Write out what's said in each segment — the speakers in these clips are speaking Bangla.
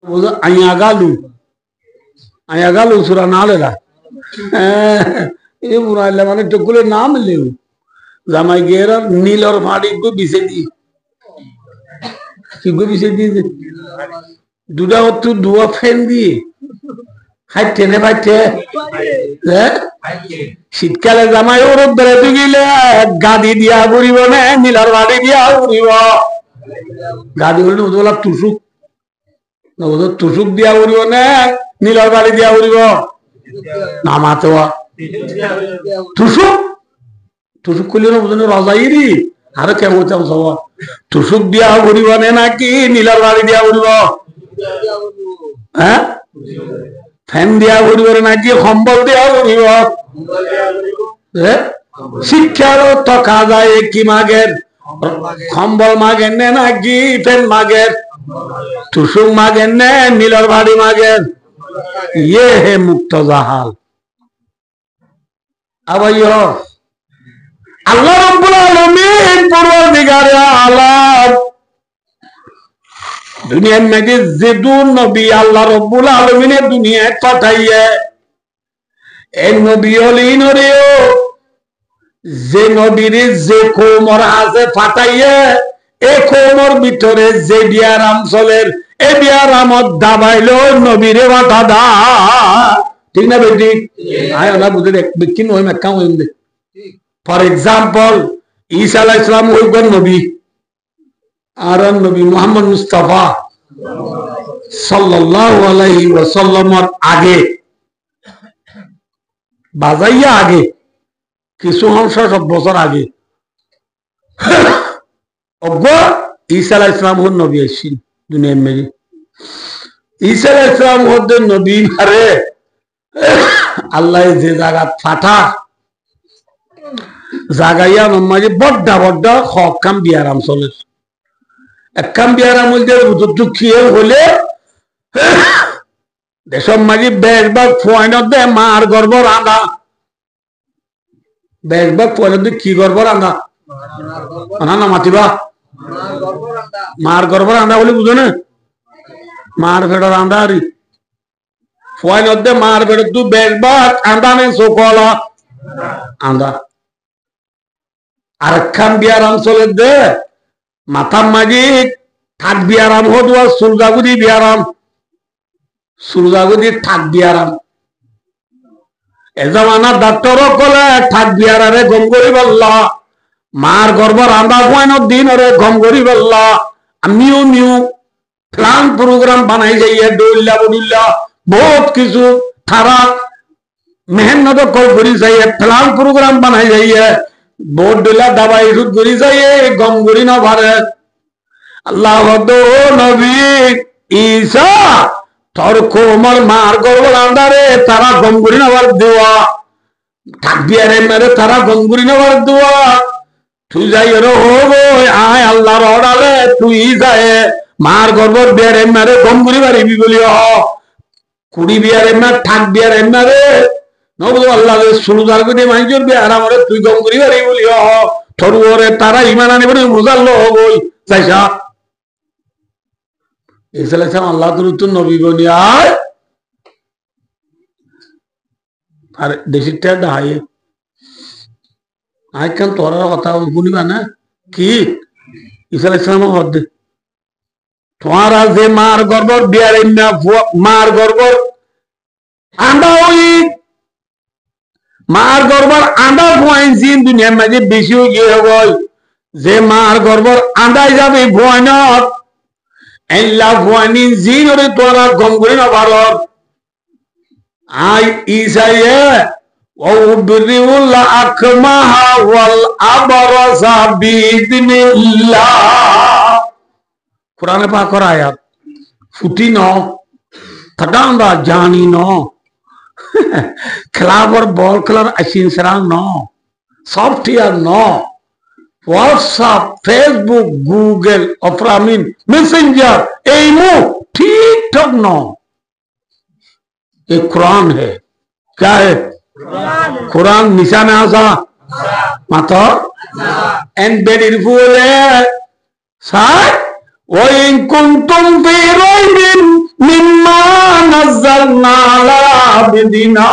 बोलो आया गालू सुरा नालेरा ये बुरा ले माने टकुले नाम ले জামাই গেরা নীলর মাড়ি গো বিছে দি কি গো বিছে দি দুটা অত দুয়া ফেন দি খাইতে নে বাইতে হ্যাঁ শীতকালে জামাই ওরত বেড়াতে গেলে গাদি দিয়া ঘুরিব না নীলর মাড়ি দিয়া ঘুরিব গাদি বললে ওদলা তুসুক না ওদের তুসুক দিয়া ঘুরিব না নীলর মাড়ি দিয়া ঘুরিব না মাতোয়া তুসুক টুসুক করলে না বুঝলেন রজাইরি আরো কেমন সব টুসুক দিয়া ঘুরিব নাকি নীলার বাড়ি দিয়া ঘুরিব হ্যাঁ ফ্যান দিয়া ঘুরিব নাকি কম্বল দিয়া ঘুরিব শিক্ষার টকা যায় কি মাগের কম্বল মাগের নে নাকি ফ্যান মাগের টুসুক মাগের নে নীলার বাড়ি মাগের ইয়ে হে মুক্ত জাহাল আবার আল্লাহ রাব্বুল আলামিন পরওয়ারদিগারে আলাম দুনিয়ার মধ্যে যে নবী আল্লাহ রাব্বুল আলামিন দুনিয়ায় পাঠাইয়ে এই নবী হলিনরেও যে নবীর যে কোমর আছে পাঠাইয়ে এই কোমর ভিতরে যে বিয়ারাম চলের এই বিয়ারামত দাবাইলো নবীরে মাথা দা ঠিক না বেটি আয় না বুঝে দেখ বিকিন ওই মেক্কা ওই দে For example, Isa alayhis salam was Nabi, Aaron Nabi Muhammad Mustafa sallallahu alaihi wasallam or आगे, बाज़ाइया आगे, किसु हम सब बसर आगे, अब वो Isa alayhis salam was Nabi ऐसी दुनिया में, Isa alayhis salam was Nabi हरे, अल्लाह इसे जागा फाटा জাগাইয়া নমাজি বড় বড় হকাম বিয়ারাম চলে এককাম বিয়ারাম হইতে দুঃখিয়ে হলে দেশম মাঝি বেশবাগ ফয়নত দে মার গর্ব রাঁধা বেশবাগ ফয়নত কি গর্ব রাঁধা না না মাতিবা মার গর্ব রাঁধা বলে বুঝো না মার ফেড় রাঁধা আরি ফয়নত দে মার ফেড় তু বেশবাগ আঁধা নে সকলা আঁধা আর খান বিয়ারাম চলে দে মাথা মাঝি ঠাক বিয়ারাম হদুয়া সুরজাগুদি বিয়ারাম সুরজাগুদি ঠাক বিয়ারাম এ জামানা ডাক্তার কলে ঠাক বিয়ারারে গম করি বললা মার গর্ব রান্দা পয়নত দিন ওরে গম করি বললা আমিও নিউ প্ল্যান প্রোগ্রাম বানাই যাইয়ে দৌল্লা বদুল্লা বহুত কিছু খারা মেহনত করি যাইয়ে প্ল্যান প্রোগ্রাম বানাই যাইয়ে बोट डुला दवाई शुद्ध गुरी चाहिए गम गुरी ना भरे अल्लाह दो नबी ईसा थोर कोमल मार गोल अंदरे तारा गम गुरी ना भर दुआ थक दिया रे मेरे तारा गम गुरी ना भर दुआ तू जाइए रो हो गो आए अल्लाह रोड़ा ले तू ईसा है मार गोल बियारे मेरे गम गुरी भरी भी बोलियो कुड़ी बियारे में थक बियारे मेरे No bodo Allah de suludar ko de manjur be ara more tu gom guri bari boli ho thoru ore tara iman ani bari muzallo ho goi saisa isala sam Allah turutun nabi boni ay ar deshita daye ay kan tora kotha buni bana ki isala sam hod tomara je mar gorbor biare na mar gorbor anda oi মার গর্বর আন্দা ভুয়াইন দুনিয়ার মাঝে বেশি হয়ে গিয়ে গল যে মার গর্বর আন্দাই যাবে ভুয়াইনত এল্লা ভুয়াইন জিন ওরে তোরা গম করে না ভারত আই ইসাইয়ে ও বিরিউল্লাহ আকমাহা ওয়াল আবরাসা বিইذنিল্লাহ কোরআনে পাক করা আয়াত ফুটি ন থাডান্দা জানি ন Clever ball color asin serang no software no WhatsApp Facebook Google Opera Min Messenger emo TikTok no ये कुरान है क्या है कुरान निशान आसा मातो embedded full है साथ वो इन कुंतुम फिरोइन मिन আনজালনা আলা আবদিনা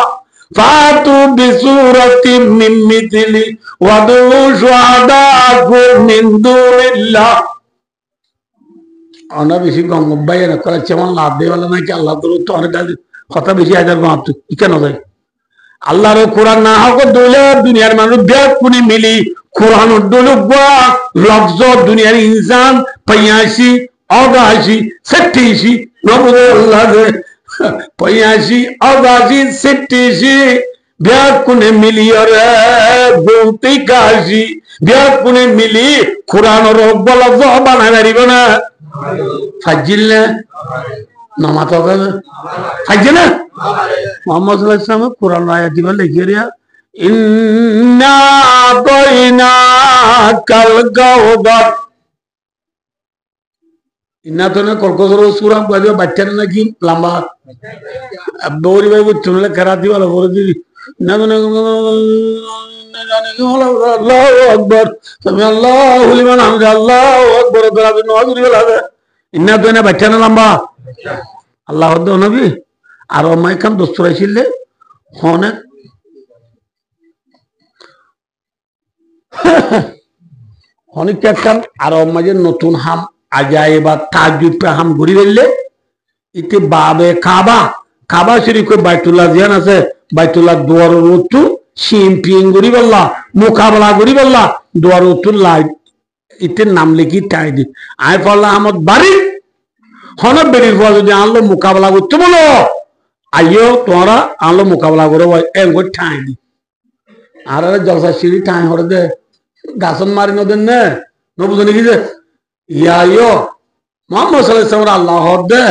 ফাতু বিসূরাতিম মিন মিথলি ওয়াদু শুহাদাকুম মিন দুনিল্লাহ। অনা বেশি গঙ্গবাই না করে যেমন লাভ দেওয়ালা নাকি আল্লাহ তো অনেক কথা বেশি হাজার মাত্র কেন যায় আল্লাহর কোরআন না হোক দলে দুনিয়ার মানুষ ব্যাগ কোনি মিলি কোরআন দলুয়া লফজ দুনিয়ার ইনসান 85 88 87 নবুল্লাহ 85 88 87 ব্যাগ কোনে মিলি রে বলতে কাশি ব্যাগ কোনে মিলি কোরআন রব বলা বানাই পারিব না ফাজিল না নামাজ হবে ফাজিল না মোহাম্মদ সাল্লাল্লাহু আলাইহি ওয়াসাল্লাম কোরআন আয়াত দিবা লিখে রিয়া ইন্না আতাইনা কাল কাউসার ইন্না তো না কলকসর সূরা বাজে বাচ্চা নাকি লম্বা বৌরি ভাই চুনলে করা দিবা বলে দিবি না না আল্লাহু আকবার সামি আল্লাহু লিমান হামিদ আল্লাহু আকবার দরাবে নজরি বলাবে ইন্না তো না বাচ্চা না লম্বা আল্লাহ নবী আর অমাই খান দোস্তরা ছিল অনেক অনেক একটা আর অমাজের নতুন হাম আজাই বা তাজুদ পে হাম ঘুরি রইলে ইতে বাবে কাবা কাবা শরীফ কো বাইতুল্লাহ জিয়ান আছে বাইতুল্লাহ দুয়ার রতু শিমপিং ঘুরি বললা মোকাবেলা ঘুরি বললা দুয়ার রতু লাই ইতে নাম লিখি টাই দি আই ফল্লা আহমদ বাড়ি হনে বেরির পর যদি আনলো মোকাবেলা করতে বলো আইও তোমরা আনলো মোকাবেলা করে এগো ঠাই দি আর জলসা সিঁড়ি ঠাই হরে দে গাছন মারি নদেন নে নবুঝ নাকি যে ইয়ো মোহাম্মদ সাল্লাল্লাহু আলাইহি ওয়াসাল্লাম আল্লাহ দে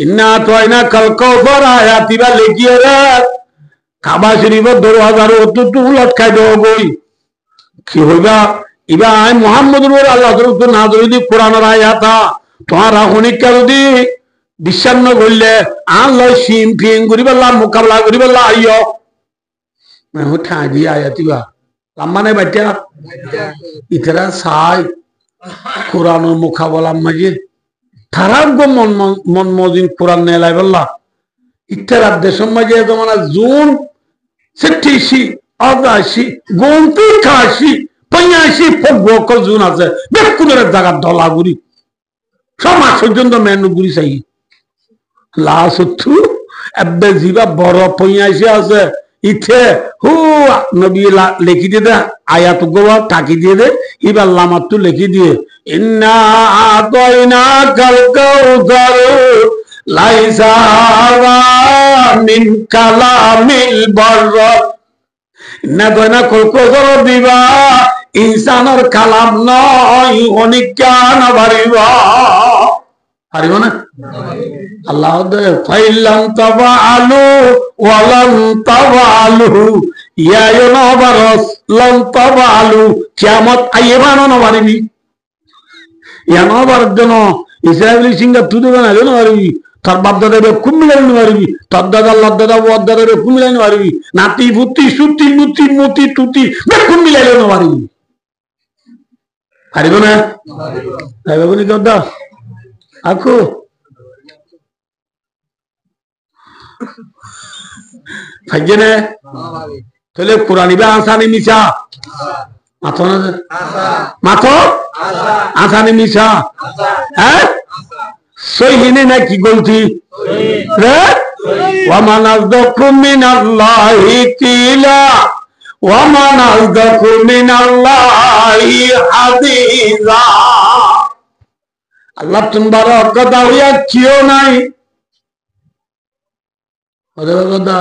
ইন্না তাইনা কাল কাউসার আয়াতিবা লেখিয়ে রে কাবা শরীফ দরওয়াজার অত তুলত খাই দেব গই কি হইবা ইবা আই মুহাম্মদুর আল্লাহ তো না যদি কোরআনের আয়াতা তোমারা হনিকা যদি বিশ্বাস ন করলে আনলো সিম ফিং করি বললাম মোকাবেলা করি বললাম আইও ঠাই দিয়ে আয়াতিবা লাম্বা নাই বাচ্চা ইতারা সাই কোরআনের মোকাবেলার মাঝে তারার গো মন মজিন কোরআন নেলাই বললা ইতারা দেশের মাঝে তোমার জুন 87 88 89 85 ফগক জুন আছে বেকুনের জায়গা দলাগুড়ি সব পর্যন্ত মেনুগুড়ি চাই লাসু এবে জিবা বড় 85 আছে ইথে হু নবী লিখি দিয়ে দে আয়াত গোয়া টাকি দিয়ে দে এবার লামাত লিখি দিয়ে ইন্না আতাইনা কাল কাউসার লাইসা মিন কালামিল বারর ইন্না আতাইনা কাল কাউসার দিবা ইনসানের কালাম নয় অনেক জ্ঞান বাড়িবা পারিব না আল্লাহ ফাইলাম তাবালু ওয়ালাম তাবালু ইয়া নবরস লাম তাবালু কিয়ামত আইবানো নবারিবি ইয়া নবর জন্য ইসরায়েলি সিংহা তুদে না জানো পারবি তোর বাপ দাদা কুমিলাইনি পারবি তোর দাদা লদ্দাদা ওয়াদ দাদা কুমিলাইনি পারবি নাতি পুতি সুতি মুতি মুতি তুতি কুমিলাইলে না পারবি পারিব না পারিব নি কদা আকো ফাজনে তাহলে কোরআনিবা আসানি মিছা মাথো না মাথো আসানি মিছা হ্যাঁ সহিনে না কি গলতি রে ওয়া মান আযদাকু মিনাল্লাহি কিলা ওয়া মান আযদাকু মিনাল্লাহি হাদিসা আল্লাহ তোমার কথা হইয়া কিও নাই কথা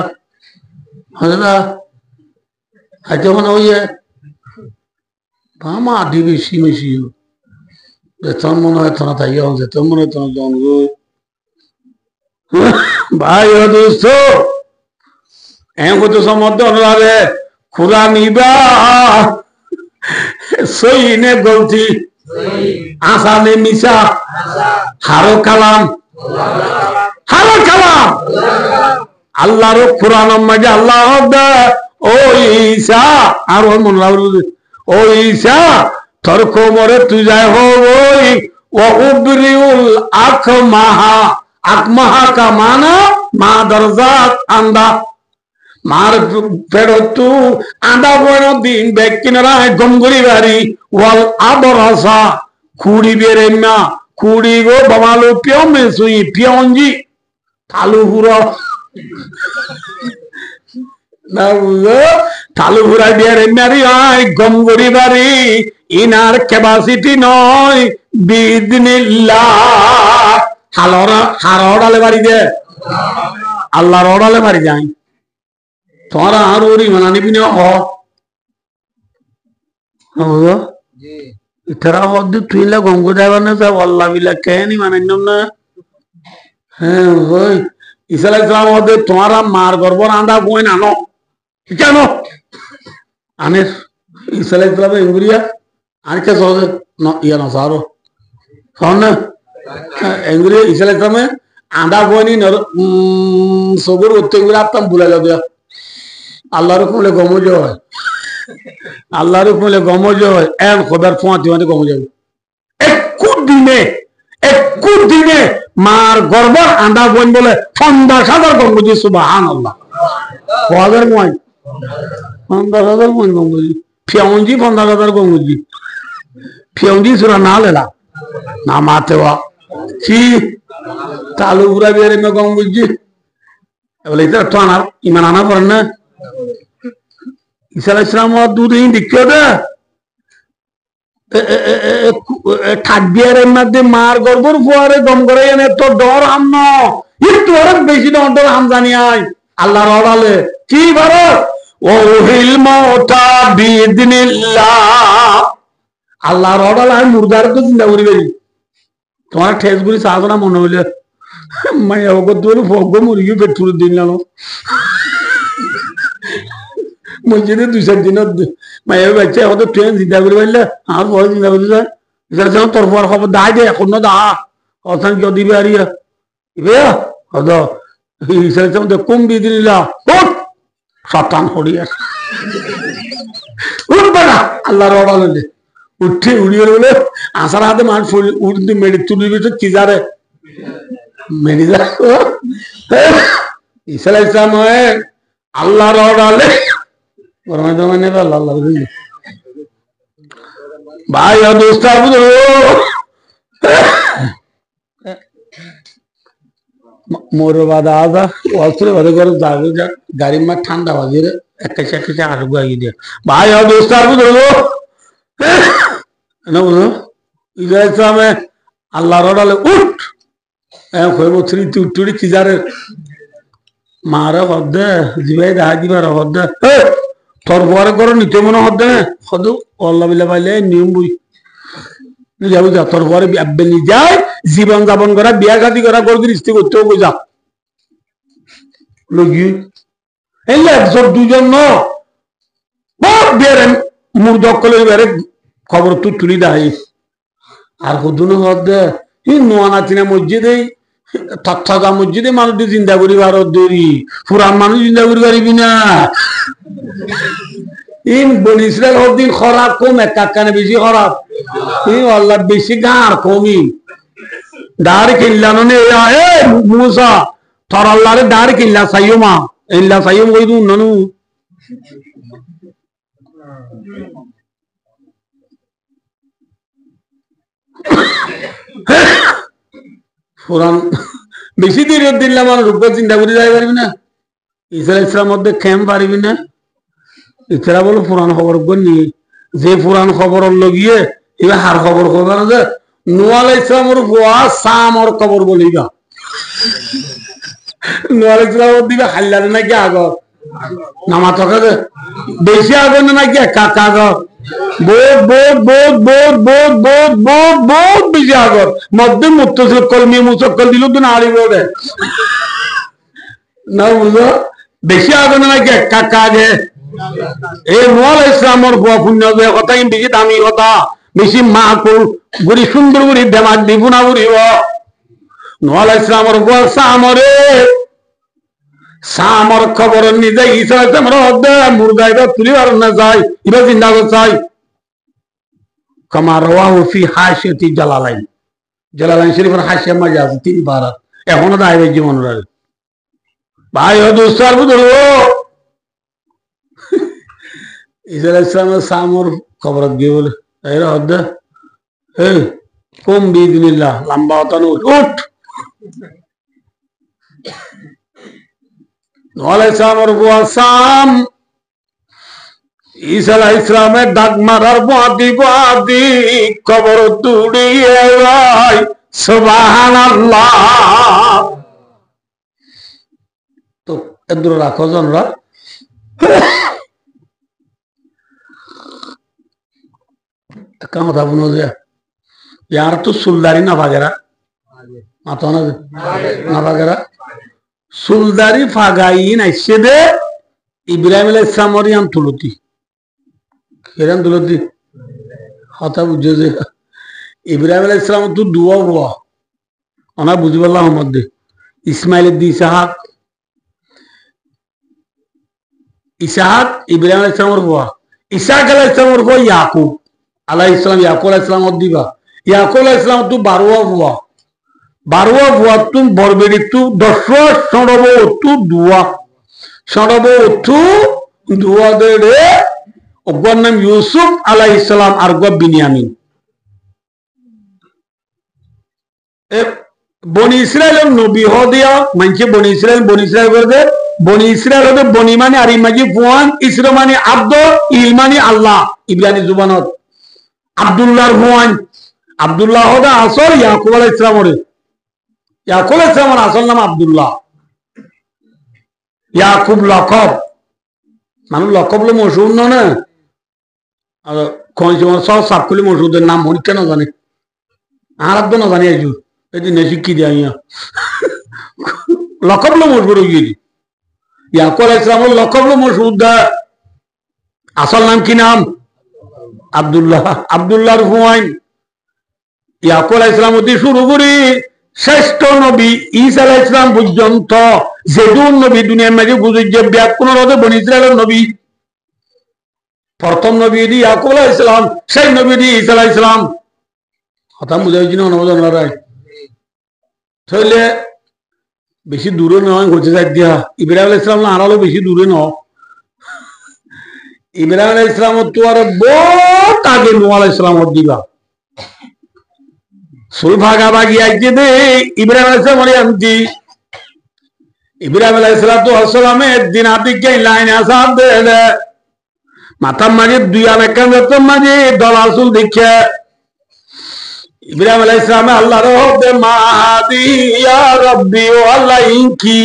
হদা আজ মনে হইয়া বামা আডি বেশি বেশি বেতন মনে হয় থানা তাই যেত মনে হয় তোমার জন গো ভাই ও দোস্ত এম কত সমর্থ অনুরাগে খুরা নিবা সইনে গলতি আসানে মিশা হারো কালাম আল্লাহর কোরআন মাঝে আল্লাহ ও ঈসা আর মন ও ঈসা তোর কোমরে তুই যাই ওই ও উবরিউল আকমাহা আকমাহা কা মানা মা দরজাত আন্দা মার ফেরতু আন্দা বড় দিন ব্যাগ কিনারায় গমগুড়ি বাড়ি ওয়াল আবরসা খুড়ি বেরে মা খুড়ি গো বাবালো পিও মেসুই পিয়ঞ্জি থালু হুড়ো না বুঝো থালু হুড়া বেরে মারি আয় গমগুড়ি বাড়ি ইনার ক্যাপাসিটি নয় বিদিনিল্লাহ হারড়ালে বাড়ি দে আল্লাহর অর্ডালে বাড়ি যাই তোরা আর ওরি মানা নিবি না ইতারা হদ্দু তুইলা গঙ্গ যাবার না সব আল্লাহ বিলা কেনি মানাইলাম না হ্যাঁ ওই ইসা ইসলাম হদ্দে তোমারা মার গর্ব রান্দা বইন আনো কেন আনে ইসা ইসলামে ইংরিয়া আর কে সহজে ইয়া না সারো শোন না ইংরিয়া ইসা ইসলামে আন্দা বইনি সবুর উত্তেগুলো আপতাম বুলা যাবে আল্লাহর হুকুমে গমজ হয় আল্লাহর হুকুমে গমজ হয় এম খোদার ফোঁয়াতি মানে গমজ হবে একু দিনে মার গর্বর আন্দা বইন বলে 50,000 গমজি সুবহানাল্লাহ 5000 বইন 50,000 বইন গমজি ফিয়ঞ্জি 50,000 গমজি ফিয়ঞ্জি সুরা না লেলা না মাতেওয়া কি তালু পুরা বেরে মে গমজি বলে এটা তো আনা ইমান আনা পড়েন না ঈসা আলাইহিস সালাম দুধ এই দিকে দে ঠাকবিয়ারের মধ্যে মার গর্বর ফুয়ারে গম করে এনে তো ডর হাম ন একটু অনেক বেশি ডর হাম জানি আই আল্লাহর অর্ডালে কি বারো ওহিল মওতা বিইذনিল্লাহ আল্লাহর অর্ডালে আমি মুর্দার তো চিন্তা করি বেরি তোমার ঠেস গুলি সাধনা মনে হইলে মাইয়া ওগো তোর ফগো মুরগি পেটুর দিন লানো মসজিদে 2-4 দিন মাইয়া বাচ্চা হয়তো ট্রেন চিন্তা করি পারলে আর বড় চিন্তা করি যায় যখন তোর পর খবর দায় দে এখন না দা অসান কেউ দিবে আর ইবে হদ হিসাবে যেমন কম বিদিনিলা উঠ শতান হরিয়া উঠবে না আল্লাহর অর্ডার উঠে উড়িয়ে বলে আসার হাতে মানুষ উঠতে মেডি তুলবি তো কি যারে মেডি যা ঈসা আলাইহিস সালাম আল্লাহর অর্ডারে মানে আল্লাহ ভাই দোস্ত মোর বাদা আদা অস্ত্রে বাদে করে গাড়ি মা ঠান্ডা বাজে রে একটা আর গাই দিয়ে ভাই দোস্ত না বলো ইসলামে আল্লাহর অর্ডারে উঠ কইব স্মৃতি উঠুড়ি কি যারে মারা হদ্দে জিবাই দেখা দিবার হদ্দে তোর পরে করো নিতে মনে হদ্দে না হদু অল্লাহ বিল্লাহ পাইলে নিয়ম বুঝ যাবো যা তোর পরে নি যায় জীবন যাপন করা বিয়া শাদী করা করবি স্ত্রী করতেও যা লগি এই একজন দুজন ন বেড়ে মুখ দখলে বেড়ে খবর তুই তুলি দাই আর কদুন হদ্দে এই নোয়া নাচিনা মসজিদে থাকা মসজিদে মানুষ চিন্তা করি আর দৌড়ি পুরান মানুষ চিন্তা করি পারিবি না ইন বলি ইসরায়েল হদিন খরাব কম কানে বেশি খরাব আল্লাহ বেশি গাঁর কমি দাঁড় কিনলানো মুসা থর আল্লাহরে দাঁড় কিনলা সাইও মা ইল্লা সাইও কই দু নানু পুরান বেশি দিনের দিন আমার রূপ চিন্তা করে যাই পারবি না ঈসা আলাইহিস সালাম মধ্যে খেম পারবি না এছাড়া বলো পুরান খবর নিয়ে যে পুরান খবর লগিয়ে এবার হার খবর খবর যে নূহ আলাইহিস সালামের বুয়া সামর খবর বলিবা নূহ আলাইহিস সালাম দিবা হাল্লারে নাকি আগর নামা তকা বেশি আগর নাকি কাকা আগর বহুত বেশি আগর মধ্যে মুত্তসিল মুসক্কল দিল তো নাড়ি বোর্ডে না বুঝো বেশি আগর নাকি কাকা আগে এই নূহ আলাইহিস সালামের বুয়া পুণ্য কথা বেশি দামি কথা বেশি মাকুল গুড়ি সুন্দর গুড়ি দেমাক দিব না বুড়িব নূহ আলাইহিস সালামের বুয়া সামরে সামর খবর নিজে ঈসা আলাইহিস সালাম মুর্দা এবার তুলিবার না যায় এবার জিন্দা চাই কামা রাওয়াহু ফি হাশিয়াতি জালালাইন শরীফের হাশিয়া মাঝে আছে 3 পারা এখনো দাইবে জীবন রাখে ভাই দোস্তার বুঝলো ঈসা আলাইহিস সালামের সামর খবরত গিয়ে বলে এই হদ্দা এই কম বিদিনিল্লাহ লম্বা হতানো উঠ নূহ আলাইহিস সালামের বুয়া সাম ঈসা আলাইহিস সালামের ডাক মারার বাদি কবর তুড়িয়ে ভাই সুবহানাল্লাহ। তো এদুর রাখো জনরা কথা বুনো যে यार तो सुलदारी ना फागेरा मातो ना फागेरा सुलदारी फागाई ना इससे दे इब्राहिम अलैहिस्सलाम और याम तुलती किरण तुलती हाथा बुझे जे इब्राहिम अलैहिस्सलाम तो दुआ हुआ अना बुझबल्ला हमद दे इस्माइल दी इसहाक इब्राहिम अलैहिस्सलाम और हुआ इसहाक अलैहिस्सलाम और हुआ याकूब अलैहिस्सलाम याकूब अलैहिस्सलाम और दीवा याकूब अलैहिस्सलाम तू 12 हुआ तुम बरबेड़ी तू 10 सड़बो तू दुआ दे रे ओगोर नाम यूसुफ अलैहिस्सलाम और गो बिन्यामीन ए बनी इस्राएल नबी हो दिया मानछे बनी इस्राएल कर दे बनी इस्राएल होते बनी माने आरी माजी फुआन इस्रा माने अब्द इल माने अल्लाह इब्रानी जुबानत अब्दुल्लाह फुआन अब्दुल्लाह होता असल याकूब अलैहिस्सलाम रे याकूब अलैहिस्सलाम असल नाम अब्दुल्लाह याकूब लकब मानु लकब लो मशहूर न ना और कौन से सब सबकुली मशहूर नाम होनी क्या ना जाने आरब तो ना जाने आजू ये नसीब की दिया यहाँ लकब लो मशहूर हो गई याकूब अलैहिस्सलाम लकब लो मशहूर दा असल नाम की नाम अब्दुल्लाह फुआन याकूब अलैहिस सालाम হতে শুরু করে শ্রেষ্ঠ নবী ঈসা আলাইহিস সালাম পর্যন্ত যেদুন নবী দুনিয়ার মাঝে গুজরে ব্যাকুল রদে বনি ইসরাইলের নবী প্রথম নবী দি ইয়াকুব আলাইহিস সালাম সেই নবী দি ঈসা আলাইহিস সালাম কথা বুঝাইছি না অনুমোদন রায় তাহলে বেশি দূরে নয় হচ্ছে যাই দিয়া ইব্রাহিম আলাইহিস সালাম না আরো বেশি দূরে ন ইব্রাহিম আলাইহিস সালাম তো আর বহুত আগে নূহ আলাইহিস সালাম দিবা सुलभागा बागी आइए दे इब्राहिम अलैहिस्सलाम और अंती इब्राहिम अलैहिस्सलाम में दिन आती के लाइन आसाद दे दे माता माजे दुया में कंधे तो माजे दलासुल दिखे इब्राहिम अलैहिस्सलाम अल्लाह रहो दे महादी या रब्बी ओ अल्लाह इनकी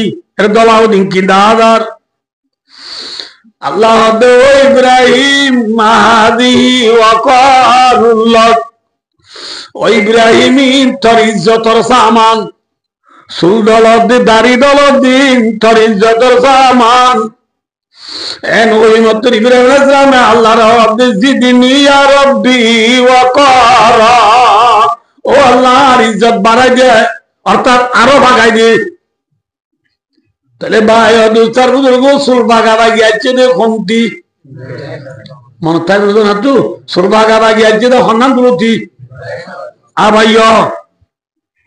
दलाओ इनकी दादर अल्लाह दे इब्राहिम महादी वक़ारुल्लाह ओ इब्राहिमी तोर इज्जतर सामान सुल दलद दारी दलद तोर इज्जतर सामान एन ओई मत इब्राहिम अलैहिस सलाम अल्लाह रब जिदनी या रब्बी वक़ारा ओ अल्लाहर इज्जत बाড়াই দে অর্থাৎ আরো ভাগাই দে তাহলে ভাই দুস্তার বুজুর্গ সুল ভাগাবা গিয়েছে দে কোনটি মনে তাই বুঝো না তো সুল ভাগাবা গিয়েছে দে হন্নান দুলতি आभाइयो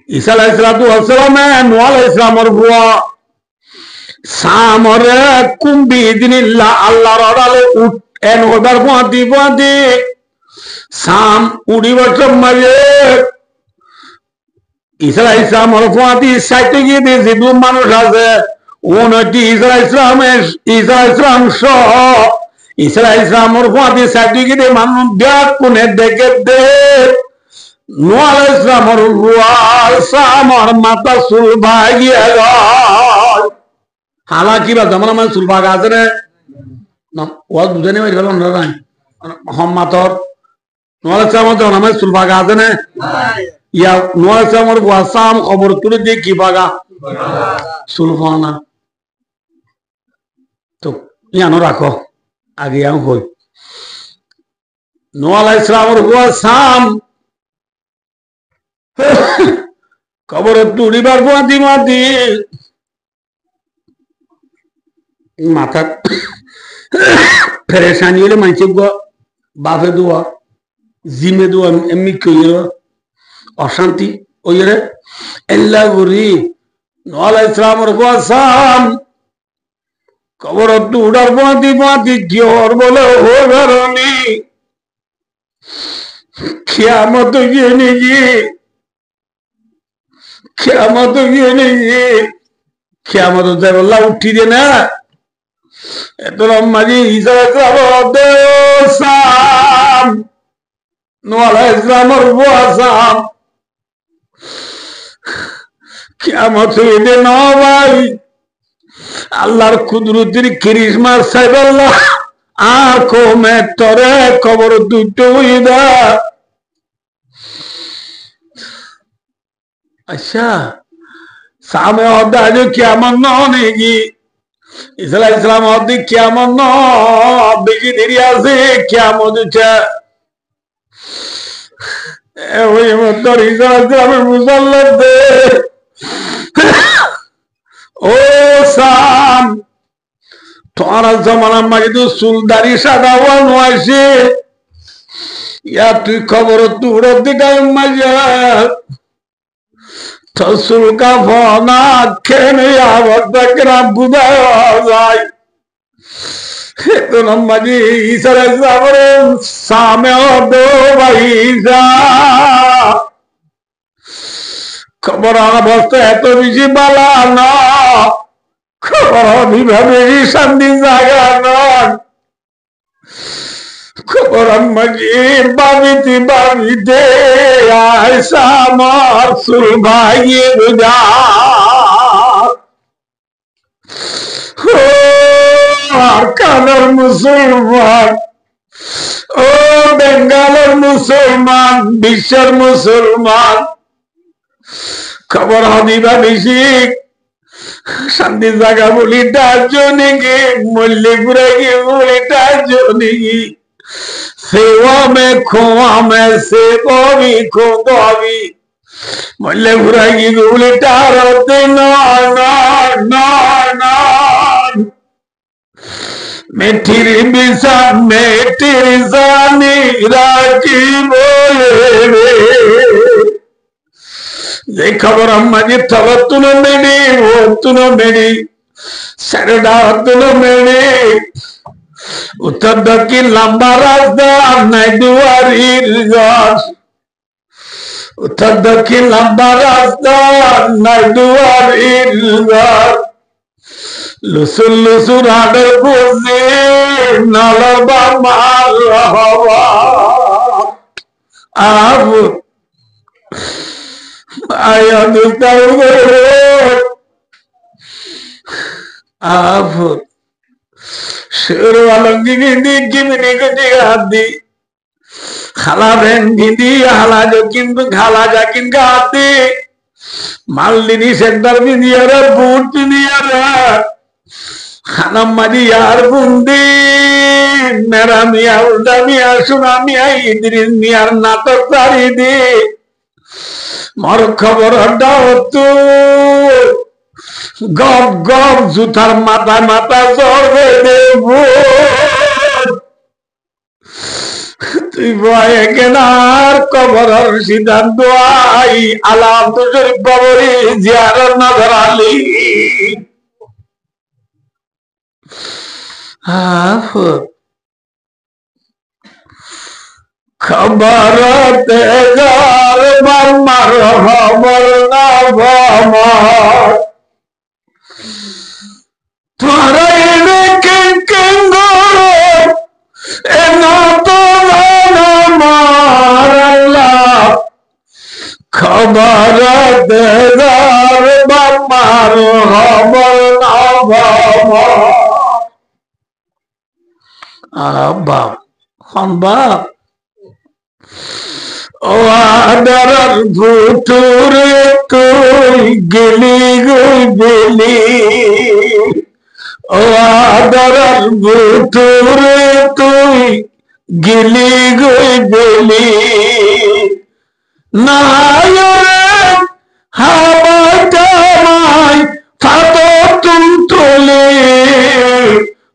ईसा अलैहिस्सलाम नूह अलैहिस्सलाम और बुआ साम और कुंबी दिनिल्ला अल्लाह रडाले उठ एन होदार बुआती साम उड़ी बच्चों मजे ईसा अलैहिस्सलाम और बुआती साइटे की दे जिदु मानुष आसे उन्होंने ईसा अलैहिस्सलाम शो ईसा अलैहिस्सलाम और बुआती साइटे की दे मानुष ब्याह कुने देखे दे नूह अलैहिस्सलाम और साम और माता सुलभा गया हालांकि बात जमाना में सुलभा गाते रहे ना वो दूसरे ने मेरे वालों ने रहा हम माता नूह अलैहिस्सलाम और जमाना में सुलभा गाते रहे या नूह अलैहिस्सलाम और साम खबर तुरे देख की बागा सुलभाना तो यहाँ न रखो आगे यहाँ कोई नूह अलैहिस्सलाम और साम खबर तुड़ी बार बुआती माती माथा परेशानी वाले मानसिक को बाफे दुआ जिम्मे दुआ एम्मी क्यों अशांति ओ ये एल्ला गुरी नूह अलैहिस्सलाम और साम কবর উড়ার বাঁধি বাঁধি জোর বলে ও ধরনি খিয়ামত গিয়ে নিয়ে খিয়ামত গিয়ে নিয়ে খিয়ামত যাই বললা উঠি দে না এত মাঝি ইসলাম নোয়ালা ইসলামের আসাম কিয়ামত হইলে ন ভাই আল্লাহর কুদরতির ক্রিসমাস সাইবাল্লাহ আর কমে তরে কবর দুটো ইদা আচ্ছা সামনে অর্ধ আজ কেমন নেকি ইসলাম অর্ধ কেমন বেশি দেরি আছে কেমন ওই তোর ইসলামের মুসল্লার দে ও সাম তোমার জমানার মাঝে তো চুলদারি সাদা ওয়ানো আসে ইয়া তুই খবর তুড়ের দিকে মাঝে তো চুলকা ফনা খেয়ে আবার তাকে বুঝা যায় তো মাঝে ইসারা যাবরে সামে দো ভাইসা খবর অবস্থা এত বেশি বালা না খবর অভিভাবে শান্তি জায়গা নয় খবর মাঝে বাবিতে আয়সা আমার চুল ভাইয়ে বুঝা আর কানের মুসলমান ও বেঙ্গালের মুসলমান বিশ্বের মুসলমান খবর হদিবা বেশি শান্তি জায়গা বলি ডাজনি কি মল্লিপুরে কি বলি ডাজনি কি সেवा में खोआ में से भी खोदी मल्लिपुरा की बोली टारते मेठिरी बिसा मेठिरी जानी राखी बोले ये खबर अम्माजी तवत्तुनो मेरी वोत्तुनो मेरी सरडात्तुनो मेरी उत्तर दक्षिण लंबा रास्ता नैदुआरीर गाछ उत्तर दक्षिण लंबा रास्ता नैदुआरीर गाछ लुसुर लुसुर आडर बुझे नलबा मार हवा आप आया दुस्ता आप शेर वालंगी गिंदी गिमनी को जिगादी खाला बहन गिंदी हाला जो किन खाला जा किन गाती मालदिनी सेंटर भी नहीं आ रहा बूट भी नहीं आ रहा खाना मजी यार बुंदी मेरा मियाँ उल्टा मियाँ सुना मियाँ इधर मियाँ नाटक सारी दी मार खबर हटाओ तू गप गप जुथार माता माता जोर दे देबो তুই ভয়ে কেনার কবরের সিদ্ধান্ত আই আলাম তো শরীফ কবরে জিয়ারত নজর আলী খবর তেজার বাম্মার খবর না ভমর তোরা এনে কেঙ্গ এনা তো মারাল্লাহ খবর তেজার বাম্মার খবর না ভমর বাপ হন বাপ ও আদার ভুতুরে তুই গেলি গেলি ও আদার ভুতুরে তুই গেলি গেলি না হাওয়াটাই ফাতো তুম তোলে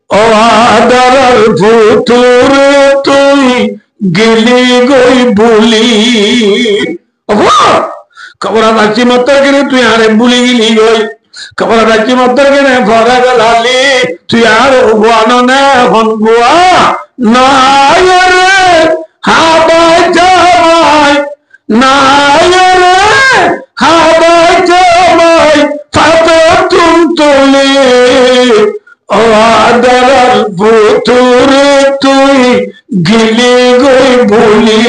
ও আদার ভুতুরে তুই গেলি গই বুলি খবর আসছি মাত্র কেন তুই আরে বুলি গেলি গই খবর রাখি মতো কিনে ভরে গেলালি তুই আর ভুয়ানো নে হন ভুয়া নাই রে হাবাই জামাই নাই রে হাবাই জামাই ফাতে তুম তুলি ও আদার পুতুরে তুই গিলি গই বলি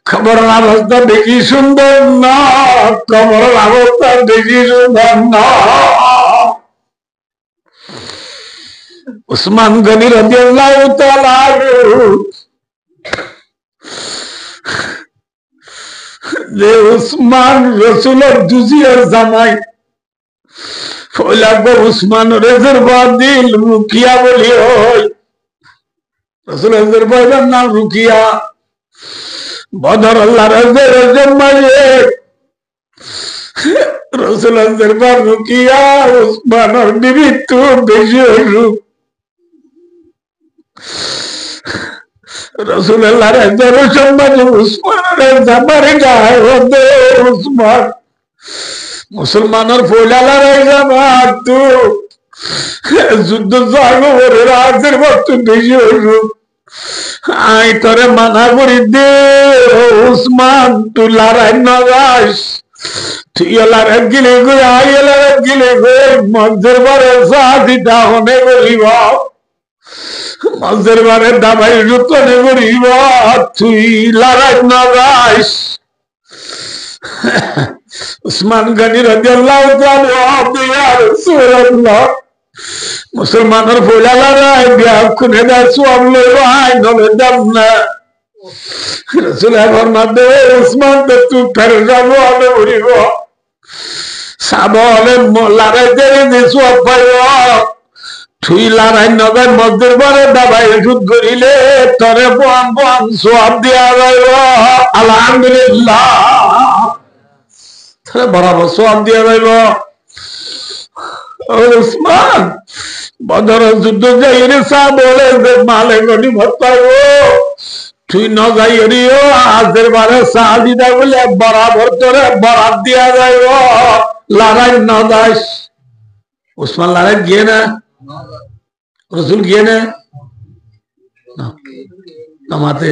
খবর অবস্থা দেখি সুন্দর না খবর অবস্থা দেখি সুন্দর না উসমান গনি রাদিয়াল্লাহু তাআলা যে উসমান রাসূলের দুজিয়ার জামাই ফলাগ উসমান রেজের বাদিল রুকিয়া বলি হয় রাসূলের দরবারের নাম রুকিয়া বদর আল্লাহ রাজের জামাইয়ে রাসূলের দরবার রুকিয়া উসমানের বিবি তো বেশি হলো রাসূলের রাজের সম্মান উসমানের জামারে গায় ওদে উসমান মুসলমানের ফৌলালার জামাত তো যুদ্ধ জাগরে রাজের বক্ত বেশি হইল আই তোরে মানা করি দে উসমান তুই লড়াই না যাস তুই লড়াই গিলে গই আই লড়াই গিলে গই মজদের বারে সাদিটা হনে করিব মজদের বারে দাবাই রুতনে করিব তুই লড়াই না যাস উসমান গনি রাদিয়াল্লাহু তাআলা ইয়া রাসূলুল্লাহ মুসলমানের ফৌলালার বিয়া খুনে দাও সব লইব আই নলে দাম না রাসূল ফরমাতে উসমান তো তুই ফেরে যাবো আমি বলিব সাবলে লড়াই দেরে দিছু পাইব তুই লড়াই নবে মজদুর বারে দাবাই সুদ করিলে তরে পান পান সব দিয়া যাইব আলহামদুলিল্লাহ বরাবর সব দিয়া যাইব উসমান বদর যুদ্ধ যাই রে সা বলে যে মালে গনি ভরতাইব তুই ন যাই রিও আজের বারে সাহাদিদা বলে বরাবর তোরে বরাত দিয়া যাইব লড়াই ন যাস উসমান লড়াই গিয়ে না রসুল গিয়ে না নামাতে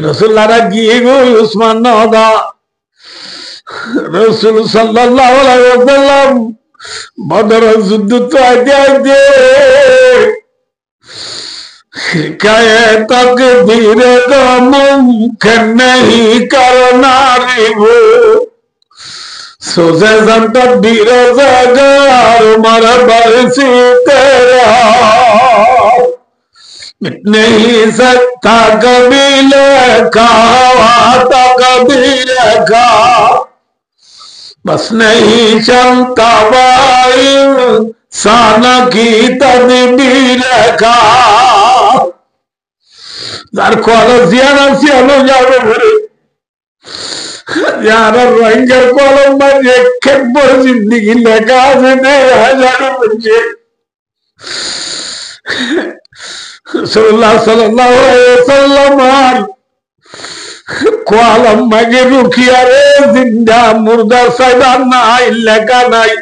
রসুল লড়াই গিয়ে গো উসমান ন দা রসুল সাল্লাল্লাহু আলাইহি ওয়াসাল্লাম বদর যুদ্ধ তো আইতে শিকায়ে তকবীর তো মুমকিন नहीं करना রিব सोजे जंत बीर जगार मर बरसी तेरा मिट नहीं सकता कबीले का कबीले का बस नहीं चलता भाई साना की तदबीर का जार कॉलेज जियाना सियानो जावे भरे यार रंगर कॉलम में एक बड़ जिंदगी लगा से दे हजारों बच्चे सल्लल्लाहु अलैहि वसल्लम कॉलम में रुकिया रे जिंदा मुर्दा सदा ना लगा नहीं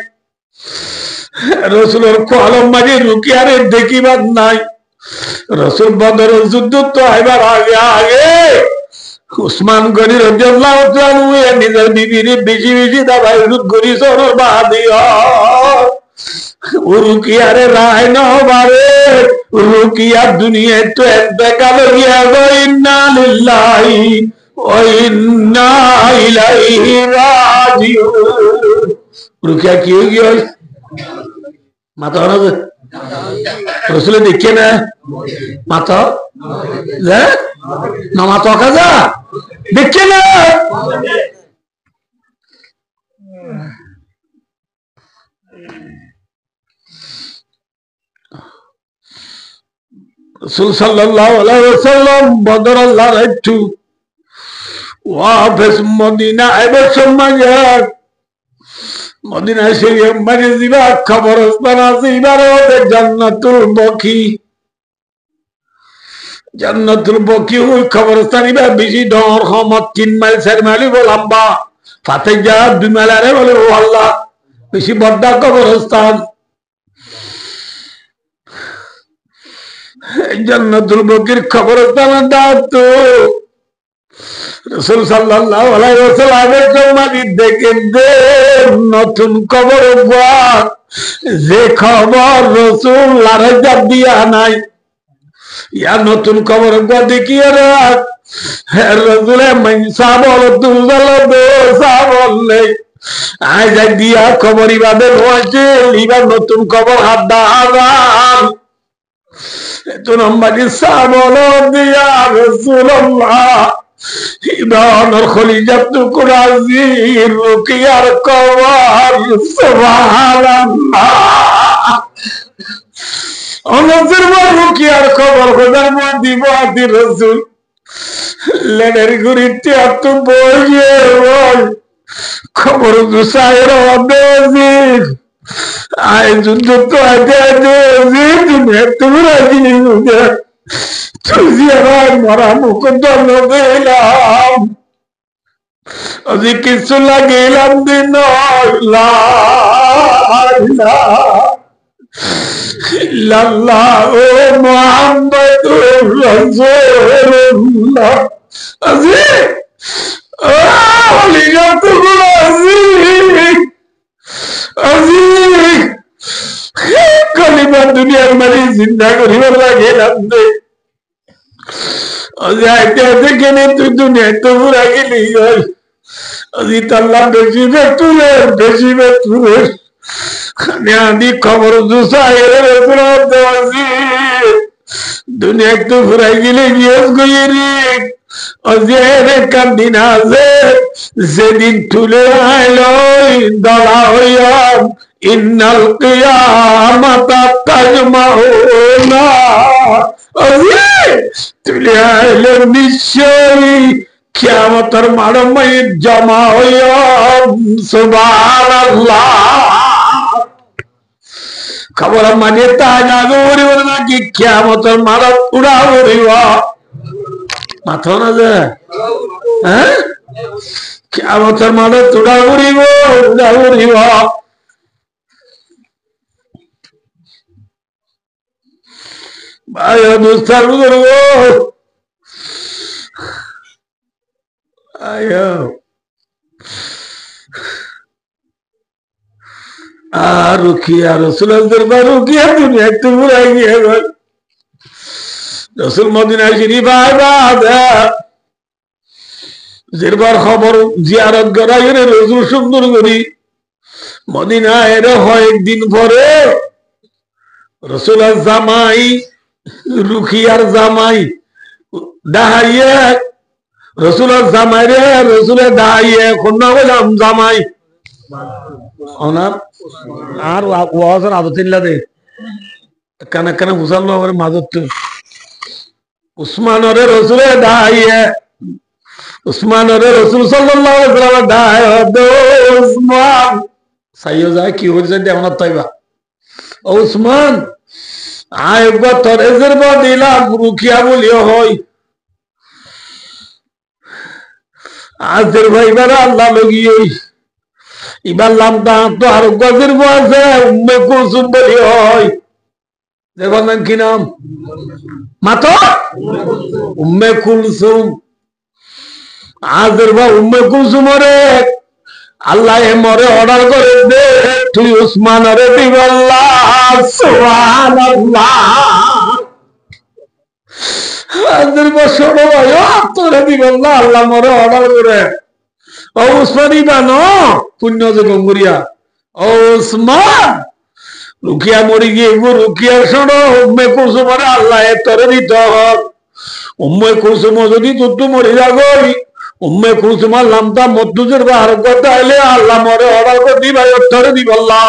रसूल कॉलम में रुकिया रे देखी बात नहीं रसूल बदर युद्ध तो आइबार आगे उस्मान गनी রাদিয়াল্লাহু তাআলা নিজের বিবির বেশি বেশি দাবাই রুদ গরি সরর বাদিয়া রুকিয়া রে রায় না বারে রুকিয়া দুনিয়া তো এতকাল গিয়া গো ইন্না লিল্লাহি ওয়া ইন্না ইলাইহি রাজিউন রুকিয়া কি হই গই মাতা না রসুল দেখে না মাতা না মাতা কাজা দেখে না রসুল সাল্লাল্লাহু আলাইহি ওয়াসাল্লাম বদর আল্লাহর একটু ওয়াফেস মদিনা এবার সময় মদিনা শরীফ মানে দিবা কবরস্থান আছে এবারে জান্নাতুল বকি জান্নাতুল বকি ওই কবরস্থানি বা বেশি ডর হমত 3 মাইল 4 মাইল লম্বা ফাতে যা 2 মাইল আরে বলে ও আল্লাহ বেশি বড় কবরস্থান জান্নাতুল বকির কবরস্থানের দাঁত তো রাসূল সাল্লাল্লাহু আলাইহি ওয়াসাল্লামের জমানি দেখেন যে নতুন কবর যে খবর রাসূল লারাজাব দিয়া নাই ইয়া নতুন কবর দেখিয়ে রাখ রাসূলে মাইসা বল দুজাল দোসা বললে আই যাই দিয়া কবর ইবাদত হয়েছে ইবা নতুন কবর হাত দাঁড়ান তো নম্বর সাবল দিয়া রাসূলুল্লাহ ইবানুল খলিজাতু কুরাজির রুকিয়ার কবর সুবহানাল্লাহ অনজর রুকিয়ার কবর খোদার মধ্যে বাদি রাসূল লেনের গুরিতে আত বইয়ে ওই খবর দুসায়ের অবেজির আই যুদ্ধ তো আগে তুমি তোমরা জিনিস তুজিয়ার মরা মুকদ্দর নবেলাম আজি কিছু লাগিলাম দিন লা ইল্লাল্লাহ ও মুহাম্মাদুর রাসূলুল্লাহ আজি ও লিগাতুল আজি কলিমা দুনিয়ার মাঝে জিন্দা করিবার লাগিলাম দে আজি আইতে আইতে কেনে তুই দুনিয়ায় তো পুরা গেলি আজি তাল্লা বেশি বেতুরে খানি খবর দুনিয়া তো ফুরাই গেলে গিয়েস গিয়ে অজেরে কান্দিন আছে যেদিন তুলে আইল দলা হইয়া ইন্নাল কিয়ামাতা তাজমাউনা অজে তুলে আইল নিশ্চয়ই কিয়ামতের মাড়ময় জমা হইয়া সুবহানাল্লাহ খবর মানে তাজা গৌরী নাকি কিয়ামতের মাড় উড়া উড়িব মাথা না যে হ্যাঁ কিয়ামতের মাড় উড়া উড়িব ভাই দুস্তার বুজুর্গ আয়ো আর রুকিয়া রাসূলের দরবার রুকিয়া দুনিয়া একটু ঘুরাই গিয়ে রাসূল মদিনা শরীফ আইবা জিরবার খবর জিয়ারত করাই রে রাসূল সুন্দর করি মদিনা এর হয় একদিন পরে রাসূলের জামাই রুকিয়ার জামাই দাহাইয়ে রাসূলের জামাই রে রাসূলের দাহাইয়ে কোননা বললাম জামাই ওনার আর ওয়াজের আদতিল্লা দে কানা কানা বুঝালো আমার মাদত উসমানরে রসুলে দাইয়ে উসমানরে রসুল সাল্লাল্লাহু আলাইহি ওয়াসাল্লাম দায় উসমান সাইয়্যিদ যায় কি হইছে দেওনা তাইবা ও উসমান আইবা তোরে জরবা দিলা রুকিয়া বলিও হয় আজের ভাইবার আল্লাহ লগিয়ে ইবার লামটা তো আর গজের বসে উম্মে কুলসুম বলি হয় দেখো নাম কি নাম মাতো উম্মে কুলসুম আজের ভাই উম্মে কুলসুম রে আল্লাহ মরে অর্ডার করে দে তুই উসমান রে দিবাল্লাহ সুবহানাল্লাহ আজের ভাই শোনো ভাই তোরে দিবাল্লাহ আল্লাহ মরে অর্ডার করে ও উসমানি বানো পুণ্য যে গঙ্গুরিয়া ও উসমান রুকিয়া মরি গিয়ে রুকিয়ার শোনো উম্মে কুলসুম আল্লাহ তোরে দিত উম্মে কুলসুম যদি তুই মরি যাগই উম্মে কুলসুম নামটা মধ্যজের বাহার কথা এলে আল্লাহ মরে অর্ডার করে দি ভাই তোরে দিবাল্লাহ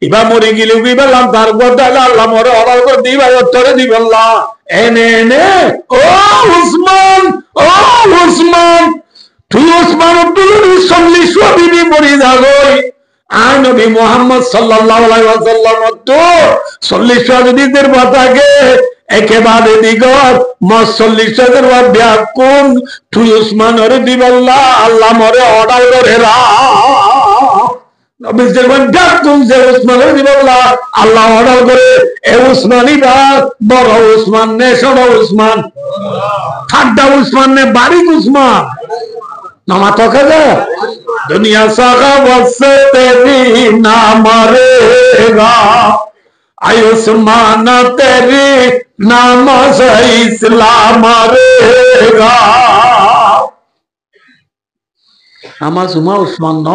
ইবা মরি গেলে ইবা লাম তার কথা এলে আল্লাহ মরে অর্ডার করে দি ভাই তোরে দিবাল্লাহ এনে এনে ও উসমান তুই ওসমান আব্দুল সল্লি সবিনি মরি যাগই আর নবী মুহাম্মদ সাল্লাল্লাহু আলাইহি ওয়াসাল্লাম তো 40 দিনের বাতাকে একেবারে দিগর মসল্লিশের ব্যাকুন তুই উসমানের দিবল্লা আল্লাহ মরে অর্ডার করে রা আল্লাহ অর্ডার করে এ উসমানি বড় উসমান নে ছোট উসমান ঠাড্ডা উসমান নে বারিক উসমান নামা তো কাজে দুনিয়া সাগা বসে তেরি নাম রেগা আয় উসমান তেরি নাম সে ইসলাম রেগা আমার সুমা উসমান ন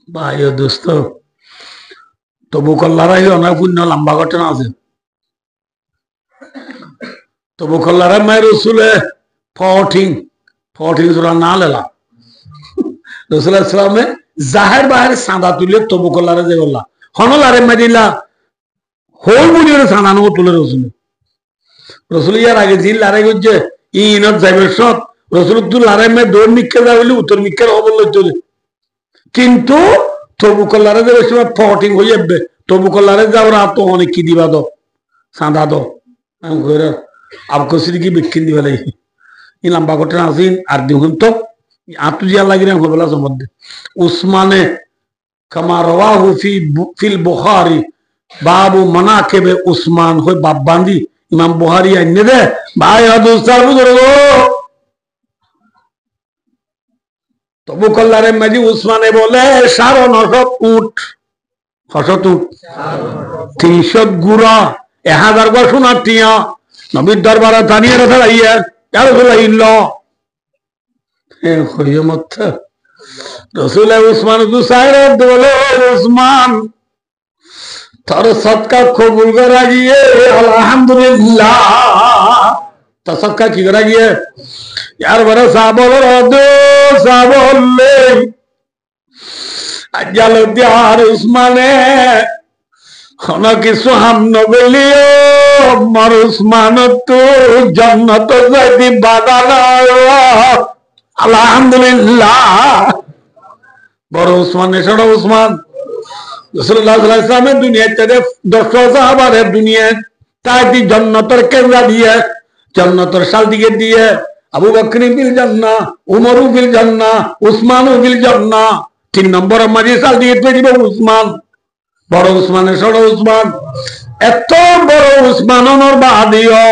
ভাই দোস্ত তবু কল্লারাই অনেক পুণ্য লম্বা ঘটনা আছে তবু কল্লারা মায়ের রসুলে ফটিং জোড়া না লেলা রসুল ইসলামে জাহের বাহের সাদা তুলে তবু কল্লারা যে বললা হনলারে মারিলা হোল বুড়িয়ে সাদা নেবো তুলে রসুল ইয়ার আগে জিল লড়াই করছে ইনত যাইবে সব রসুল লড়াই মে দৌড় মিক্কে যাবে উত্তর মিক্কের অবল কিন্তু তবু কল্লারে যে সময় ফটিং হয়ে যাবে তবু কল্লারে যাও রাত অনেক কি দিবা দো সাদা দো আবকসি কি বিক্ষিন দিবা লাগে ই লম্বা ঘটনা আসিন আর দেখুন তো আতু জিয়া লাগি রে হবেলা সম্বন্ধে উসমানে কামা রাওয়াহু ফিল বুখারী বাবু মানাকিবে উসমান হই বাপ বান্দি ইমাম বুখারী আইনে দে ভাই দোস্তার বুজুর্গ তবু কল্লারে মাঝি উসমানে বলে 950 উট 300 গুড়া 1000 গা সোনার টিয়া নবীর দরবারে জানিয়ে রাখা লাইয়া আর লাইল হইয়ে মত রসুল উসমান দুসাইরে বলে উসমান তোর সদকা কবুল করা গিয়ে আলহামদুলিল্লাহ তো সদকা কি করা গিয়ে यार बड़ा साबल दो साबले अजल त्यार उस्माने होना कि सुहाम नबलियो मर उस्मान तो जन्नत ज़दी बादाना अल्हम्दुलिल्लाह बड़ा उस्मान ने छोड़ा उस्मान रसूलुल्लाह सल्लल्लाहु अलैहि वसल्लम दुनिया तेरे 200 साहबा रे दुनिया ताकि जन्नतर केंद्र दिए जन्नतर साल दिए আবু বকর বিল জান্নাহ উমর বিল জান্নাহ উসমান বিল জান্নাহ 3 নম্বর মাঝে সাল দিয়ে দিব উসমান বড় উসমানের ছোট উসমান এত বড় উসমান ওর বাদিও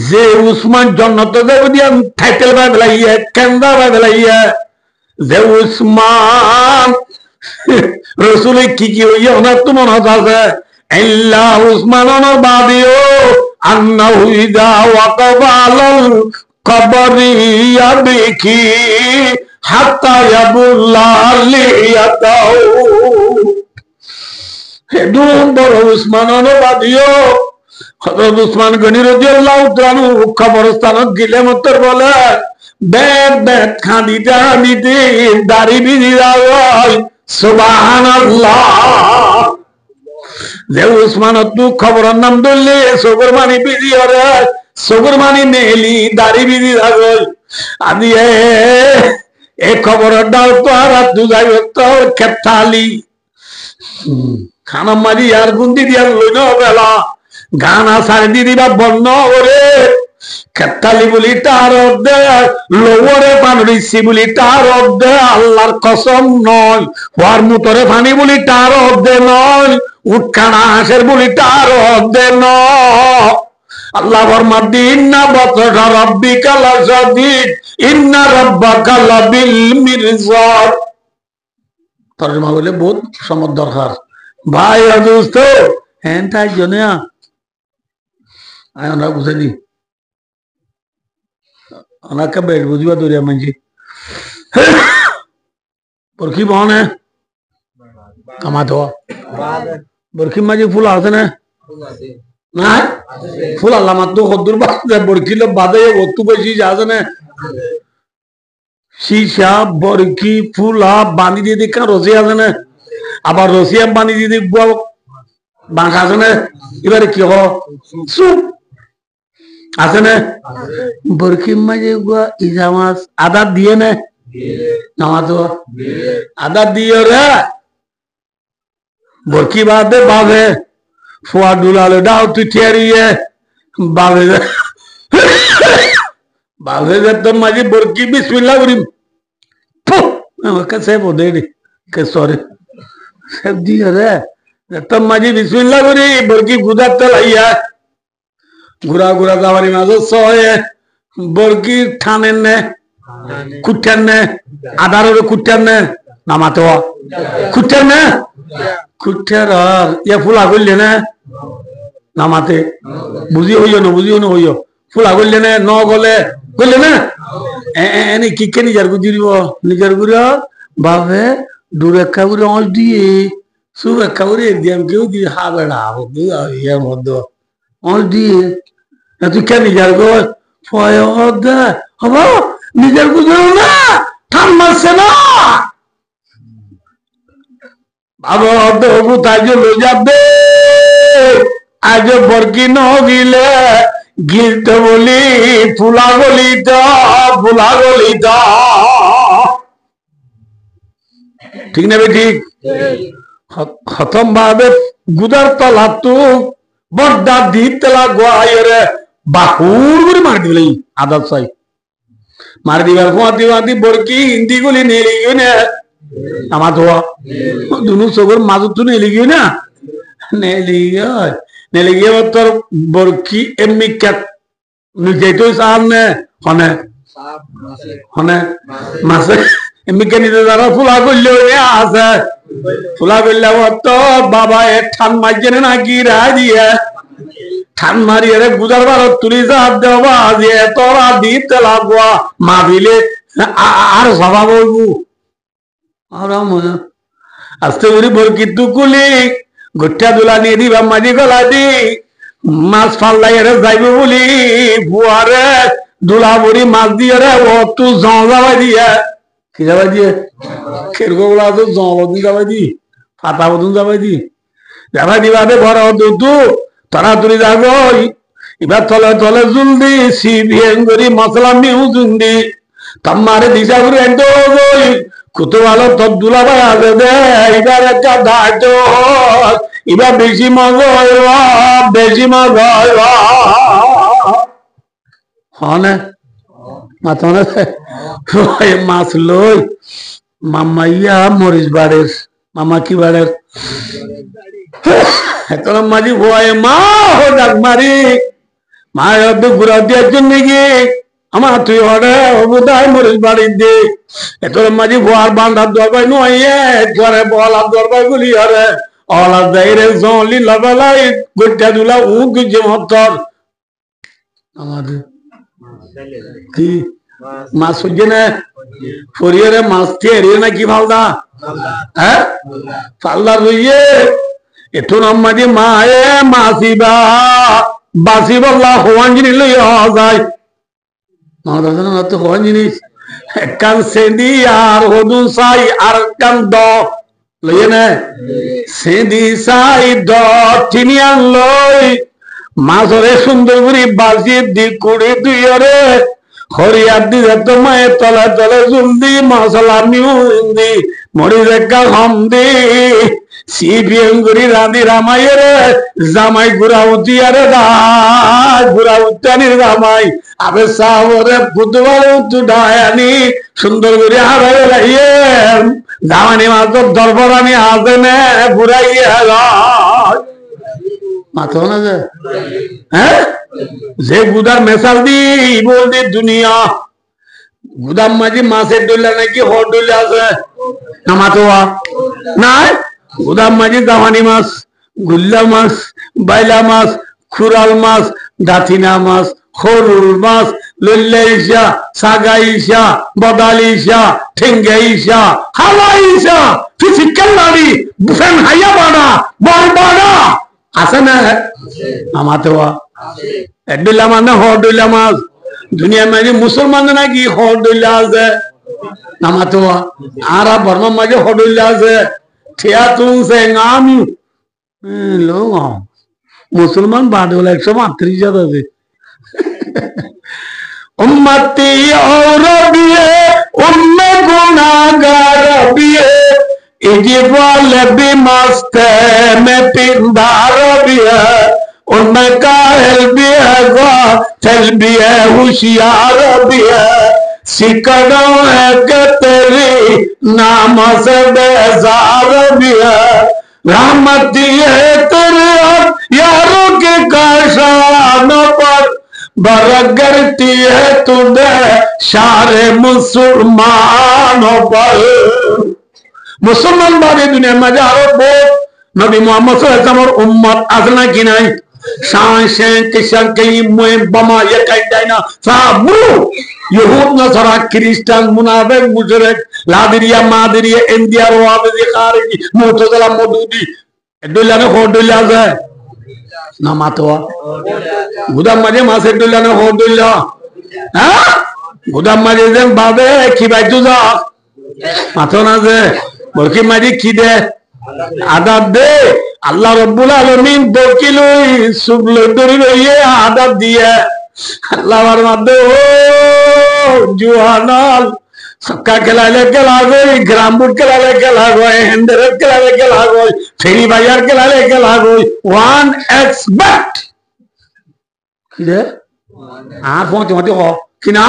যে উসমান জান্নাতে যাবে দিয়া টাইটেল বাই বলাইয়া কেন্দা বাই বলাইয়া যে উসমান রাসূল কি হইয়া না তো মনে আছে ইল্লা উসমান ওর বাদিও আন্নাহু ইদা ওয়াকাবালাল কবরি ইয়াবকি হাত্তা ইয়াবুল্লাহিয়াতাও হেদুন বড় উসমান অনুবাদিও হযরত উসমান গনি রাদিয়াল্লাহু তাআলা কবরস্থানত গিলে মতর বলে বেদ খাদিটা নিতে দাড়ি বিধি দাও সুবহানাল্লাহ যে উসমান তু খবরের নাম ধরলে সগরমানি বিধি ওরে সগরমানি নেলি দাড়ি বিধি থাকল আদি এ খবরের ডাল তো আর তু যাই তো খেতালি খানা মারি আর গুন্দি দিয়ার লইন বেলা গানা সারি দি দিবা বন্য ওরে খেতালি বলি তার দে লোরে পানরিসি বলি তার দে আল্লাহর কসম নয় ওয়ার মুতরে পানি বলি তার দে নয় উটখানা হাঁসের বলি তার দে নয় আল্লাহ ফরমাতে ইন্না বাতশা রাব্বিকা লাশাদীদ ইন্না রাব্বাকা লাবিল মিরসাদ তরজমা বলে বহুত সময় দরকার ভাই আর দোস্ত হ্যাঁ তাই জনিয়া আমরা বুঝাইনি অনাকে বেড বুঝিবা দরিয়া মাঝি বরকি বহনে কামাতো বরকি মাঝি ফুল আছে না না ফুল আল্লাহ মাত্র কদ্দুর বাদে বরকিল বাদে অতু বেশি আছে না সীসা বরকি ফুলা বানি দিয়ে দেখা রসি আছে না আবার রসিয়া বানি দিয়ে দেখবো বাঁকা আছে না এবারে কি চুপ আছে না বরকি মাঝে ইজা মাছ আদা দিয়ে না নামাজ আদা দিয়ে রে বরকি বাদে বাবে ফুয়া ডুলালে ডাও তুই ঠেরিয়ে বাবে বাবে তো মাঝে বরকি বিসমিল্লাহ করিম कैसे बोले के सॉरी सब दी रे तब माझी बिस्मिल्लाह करी बरकी गुदा तलाइया गुरा गुरा गावारी माझो सोये बरकी ठाणे ने कुट्टने आधार कुट्टने नामातो कुट्टने कुट्टर ये फुला गुल्ले ने नामाते बुझी होइयो फुला गुल्ले ने नो गोले गुल्ले ने एने किके निजार गुजिरिबो निजार गुरा बाबे दूर काउरे ऑल दिए सुबह काउरे दियम क्यों दी हा बेड़ा हो दिया ये मदो ऑल दिए ना तू क्या निजार गो फयो ओदा हबो निजार गुजरो ना थाम मसे ना बाबा ओदो बुताजो लो जाबे आज बरकी न गिले गिरते बोली फुला गली दा ठीक ना बेटी खत्म भावे गुदर तला तू बड़ा दीप तला गुआयरे बाहूर गुरी मार दिली आदत साई मार दिवार को आती बरकी हिंदी गुली नेली क्यों ने आमात हुआ दोनों सोगर माजुत तू नेली क्यों ना नेली गया तो बरकी एम्मी क्या निजेतो सामने होने मासे एम्मी क्या निजे दारा फुला गुल्ले ने आसे फुला गुल्ले वो तो बाबा ये ठान माजने ना की रहा दिया ठान मारी अरे गुजर वाला तुरी साहब देवा ये तो रादीप तला गुआ माविले आर सभा बोलू आराम हो अस्ते उरी बरकी तू कुली गुट्टा दुला नहीं दी बाम्माजी गला दी मास फाल्ला ये रे जाइबो बोली बुआरे दुला बुरी मास दी रे वो तू ज़ौंज़ा बाजी है किधर बाजी है किरको बोला तो ज़ौंज़ा बाजी फाता बोलूँ बाजी जाबाजी बादे भरा हो तू तरा तुरी जागो इबार तले जुल्दी सीबीएंगरी मसला मिउ जुंदी तम्मारे दिशा गुरु एंटो गोई कुतुवालो तो दुला भाई आगे दे इधर एक दाटो इधर बेची मगोयवा हाँ ने मातो ने ये मास लोई मामा या मोरिस बारेस मामा की बारेस तो ना माजी हुआ ये माँ हो जगमारी माँ याद तो गुरा दिया चुन्नी की আমার তুই হরে অবুদায় মরিস বাড়ি দে এতরে মাঝি ভোয়ার বান্ধা দরবাই নয়ে ঘরে বলা দরবাই গুলি হরে অলা দাইরে জলি লাগালাই গুট্টা দুলা উ গুজে মতর আমাদের কি মাছ হচ্ছে না ফরিয়ারে মাছ তেরিয়ে না কি ফালদা হ্যাঁ ফালদা রইয়ে এতো নাম মাঝি মা এ মাসিবা বাসি বল্লা হওয়ান জিনিস লইয়া যায় माँ तो कौन जिनिस कल सेंदी यार होदू साई आर कल दो लेकिन सेंदी साई दो चिनियान लोई मासरे सुंदर बुरी बाजी दी कुड़ी दुयरे हरिया दी जब मैं तले तले जुल्दी मसाला मिउंदी मोड़ी देखा हम दी सीबीएंगुरी रांदी रामायरे जामाई गुराउती अरे गुराउती रामाई अबे सावरे बुधवार उठायानी सुंदर गुरी हारे लाइए जामानी मातो दरबारानी आते ने बुराइए मातो ना हैं जे गुदार मिसाल दी बोल दी दुनिया गुदाम माजी मासे डुल्ला ने की हो डुल्ला से ना मातोवा ना गुदाम माजी दावानी मास गुल्ला मास बाइला मास खुराल मास दातिना मास खोरुल मास लुल्लेइशा सागाइशा बदालिशा ठेंगेइशा हवाइशा फिजिकलारी बुफेन हाया बाना बारबाना आसन है हमातवा एडुल्ला माने हो डुल्ला मास दुनिया में जो मुसलमान ना की हो डुल्ला से हमातवा आरा बर्मा मजे हो डुल्ला से ठिया तुम से नाम लोग मुसलमान बाद वाला 138 ज्यादा से उम्मती और भी है उम्मे गुनाहगार भी है जी वाले भी मस्त है, मैं पिंदार भी है, उनमें कायल भी है, चल भी है, होशियार भी है, सिकड़ों है कि तेरी नाम से बेजार भी है, रहमती है तेरे यारों के काशानों पर, बरगरती है तुझे सारे मुसलमानों पर। मुसलमान बादे दुनिया में जारो बहुत नबी मोहम्मद सल्लल्लाहु अलैहि वसल्लम उम्मत असना की नहीं शान किशन कई मुए बमा ये कहना साबू यहूद नसरा क्रिश्चियन मुनाफिक मुशरिक लादिरिया मादिरिया इंडिया रवाबिदी खारिजी मुतज़िला मौदूदी दुल्ला ने हो दुल्ला से ना मातवा गुदा मजे मासे दुल्ला ने हो दुल्ला हाँ गुदा मजे से बाबे की भाई तुझा मातो ना से বলকি মাঝে কি দে আদাব দে আল্লাহ রব্বুল আলামিন বকিলই সুবলে দরি রইয়ে আদাব দিয়ে আল্লাহর মধ্যে ও জুহানাল সক্কা খেলালে খেলা গই গ্রামবুট খেলালে খেলা গই হেন্ডের খেলালে খেলা গই ফেরি বাজার খেলালে খেলা গই 1x bet কি দে আর ফোন তোমাতে হ কিনা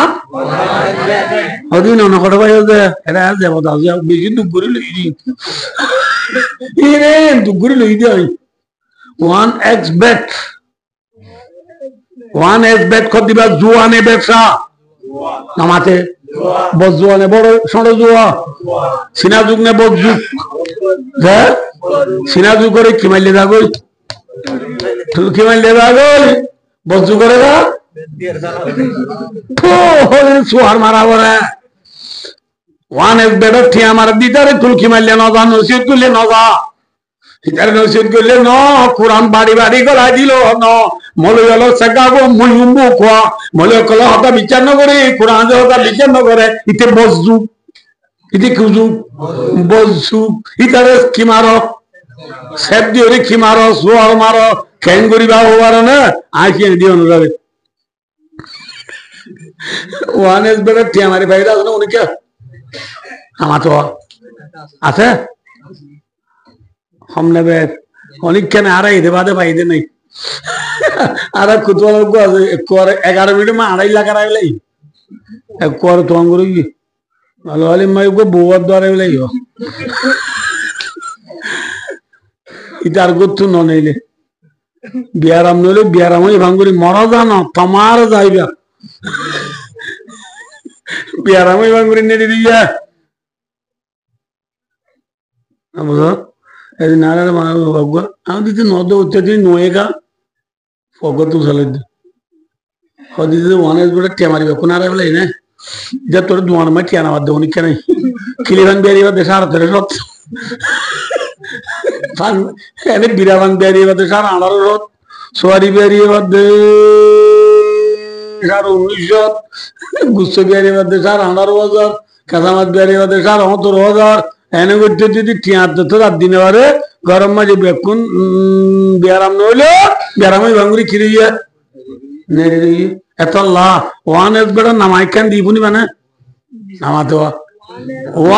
অদিন না কথা কইছে এরা যাব দাও যাও বেশি দুগুরি লইদি ইরে দুগুরি লইদি 1x bet 1x bet কো দিবা জুয়ানে ব্যবসা নামাতে বজুয়ানে বড় সড় জুয়া সিনা যুগনে বজু হ্যাঁ সিনা যুগ করে কি মাইলে দাগই তুই কি মাইলে দাগই বজু করে না सुहार मारा हो रहा है 1x bet ठिया मार दी तारे तुलकी मारले न जा नसीहत करले न जा इधर नसीहत करले न कुरान बाड़ी बाड़ी करा दिलो न মলে হলো সাগাবো মুলুম্বু কোয়া মলে কল হতা বিচার ন করে কুরআন যে হতা বিচার ন করে ইতে বজু ইতে কুজু বজু ইতারে কি মারো সেব দিওরে কি মারো সুয়ার মারো কেন করিবা হওয়ার না আইকি দিও ন যাবে 1x bet ठी हमारे भाई दादा ने उन्हें क्या हम तो आते हमने बे उन्हें क्या में आ रहा है इधर बात है भाई इधर नहीं आ रहा खुद वालों को एक और 11 मिनट में आड़ा ही लगा रहा है ले एक और तो अंगुर ही वालों वाले मैं को बहुत द्वारे ले यो इधर को तू न नहीं ले बियाराम न ले बियाराम ही भांगुरी मरा जाना तमार जाएगा बियाराम ही भांगुरी ने दी दिया अब तो ऐसे नारा मारा होगा हम दिते नौ दो उत्तर दिन नोएगा फोकस तू चले दे और दिते 1x bet क्या मारी बापू नारा वाले ने जब तोड़ दुआन में क्या नावाद दो उन्हीं क्या नहीं किलेवन बेरी वाद देशार तेरे रोट फान ऐसे बिरावन बेरी वाद देशार आनार रोट स्वारी बेरी वाद देशार 19 गुस्से बेरी वाद देशार आनार वाजार कसामत बेरी वाद देशार हों तो रोजार ऐने को दिते टियार तो रात दिन वाले गरम में जब बेकुन बियाराम नोले बियाराम ही भांगुरी खिली है नहीं रही ऐसा ला 1x bet नमाई क्या दीपुनी बने नमाते हुआ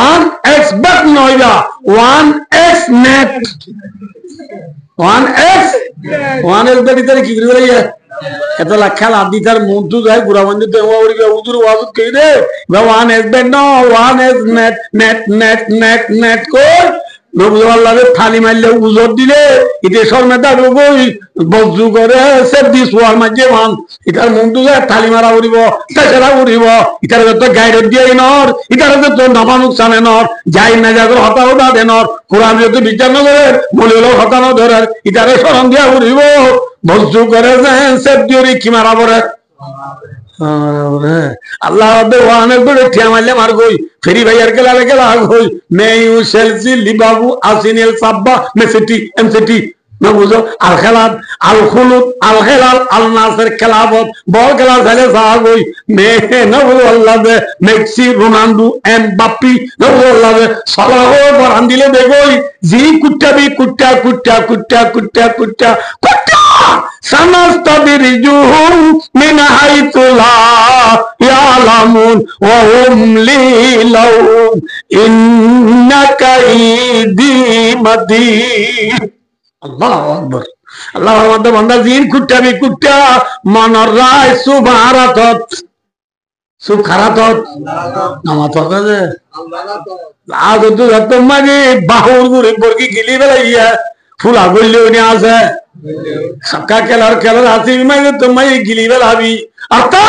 1x bet नोइगा 1x net 1x bet इधर की गिर रही है ऐसा लक्ष्य लादी थर मुंतु जाए गुरा बंदे तो हुआ और क्या उधर वाजुद कहीं दे वह 1x bet no 1x net को নবুল লাগে থালি মারলে উজর দিলে ইতে শর্মেদা রবই বজু করে সেদি সোয়াল মাঝে মান ইতার মুন্ডু যায় থালি মারা উড়িব তাছাড়া উড়িব ইতার তো গাইড দিয়ে নর ইতার তো নমানুক সানে নর যাই না জাগর হতাও দা দেনর কোরআন যদি বিচার না করে মলিল হতানো ধরে ইতারে শরম দিয়া উড়িব বজু করে যায় সেদি কি মারা পড়ে अल्लाह मार गई फेरी भाई के लाले के लाग गई मैं यू सेल्सी लिबाबू आसिनेल सब्बा मैं सिटी एम सिटी ना बुझो अल खिलात अल खुलूत अल हिलाल अल नासिर खिलाफत बॉल खिला साले साग गई मैं ना बुझो अल्लाह दे मेक्सी रोनाल्डो एम बाप्पी ना बुझो अल्लाह दे सलाहो पर अंदिले दे गई जी कुट्टा भी कुट्टा कुट्टा कुट्टा कुट्टा कुट्टा कुट्टा सनस्तदरिजुहुम मिन हाइतु ला ইয়ালামুন ওয়া উমলি লাহুম ইন্না কাইদি মাতিন। আল্লাহু আকবার। আল্লাহর মধ্যে বান্দা জিন কুট্টাবি কুট্টা মনর রায় সুবহারাতত সুখারাতত নামাতত যে আজ তো তোমাকে বাহুর গুড়ি বর্গি গিলি বেলাইয়া ফুলা গল্লি উনি আছে সক্কা খেলার আছে মানে তোমায় গিলি বেলাবি আতা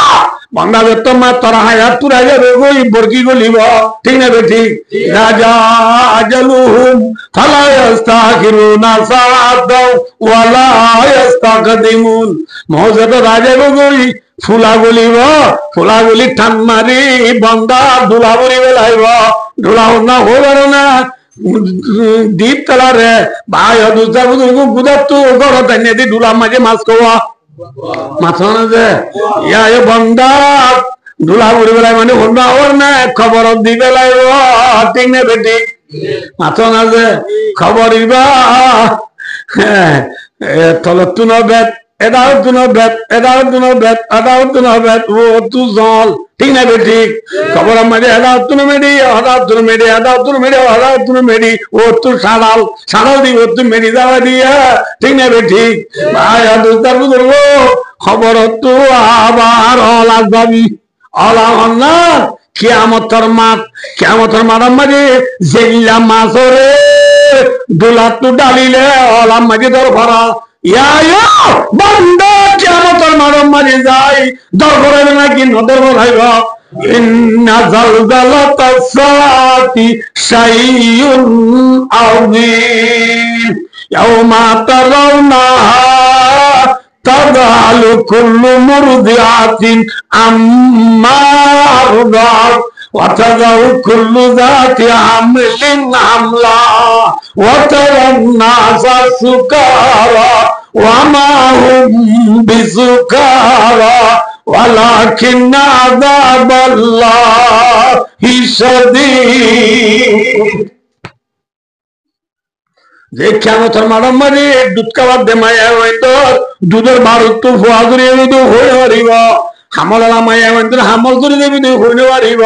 বান্দা যে তোমার তোরা হায়াত তুরা যাবে ওই বর্গি গলিব ঠিক না বে ঠিক রাজা আজলুহুম ফালা ইস্তাখিরুনা সাআতাও ওয়ালা ইস্তাকদিমুন মৌজাদ রাজা গই ফুলা গলি টান মারি বন্দা ধুলা বলি বেলাইব ধুলা না হবার না দ্বীপ তলারে ভাই দুসরা বুজুর্গ গুদাত গড় তাইনে দি ধুলা মাঝে মাছ খাওয়া মাছ না যে ইয়া এ বন্দা ধুলা বলি বেলাই মানে অন্য হবার না খবর দি বেলাইব ঠিক না বেটি মাছ না যে খবর দিবা তলত তু নবেত এদাও তু নবেত এদাও তু নবেত এদাও তু নবেত ও তু জল ঠিক না বেটি খবর আমাদের এদাও তু মেডি এদাও তু মেডি এদাও তু মেডি এদাও তু মেডি ও তু সাড়াল দি ও তু মেডি যাওয়া দিয়া ঠিক না বেটি ভাই দুস্তার বুজুর্গ খবর তু আবার অলাগ যাবি অলাগ না কিয়ামতের মাঠ মাঝে জেল্লা মাছরে দুলাত ডালিলে অলাম মাঝে দর ভরা ইয়া বান্দা কিয়ামতের মাঝে যাই দর ভরাইবে নাকি নদর ভরাইব ইন্না জালজালাতাস সাআতি শাইউন আযীম ইয়াউমা তারাউনাহা তাযালু কুল্লু মুরদিআতিন আম্মা আরদাত ওয়া তাযাউ কুল্লু যাতি হামলিন হামলা ওয়া তারান নাসা সুকারা ওয়া মা হুম বিসুকারা ওয়ালাকিন্না আযাবাল্লাহি শাদীদ। যে কিয়ামতের মাঠের মাঝে দুধ খাবার দে মায়া হয়তো দুধের বারুদ তো ফোয়া করে হয়ে পারিব হামলা মায়া হয়তো হামল করে দেবি হইতে পারিব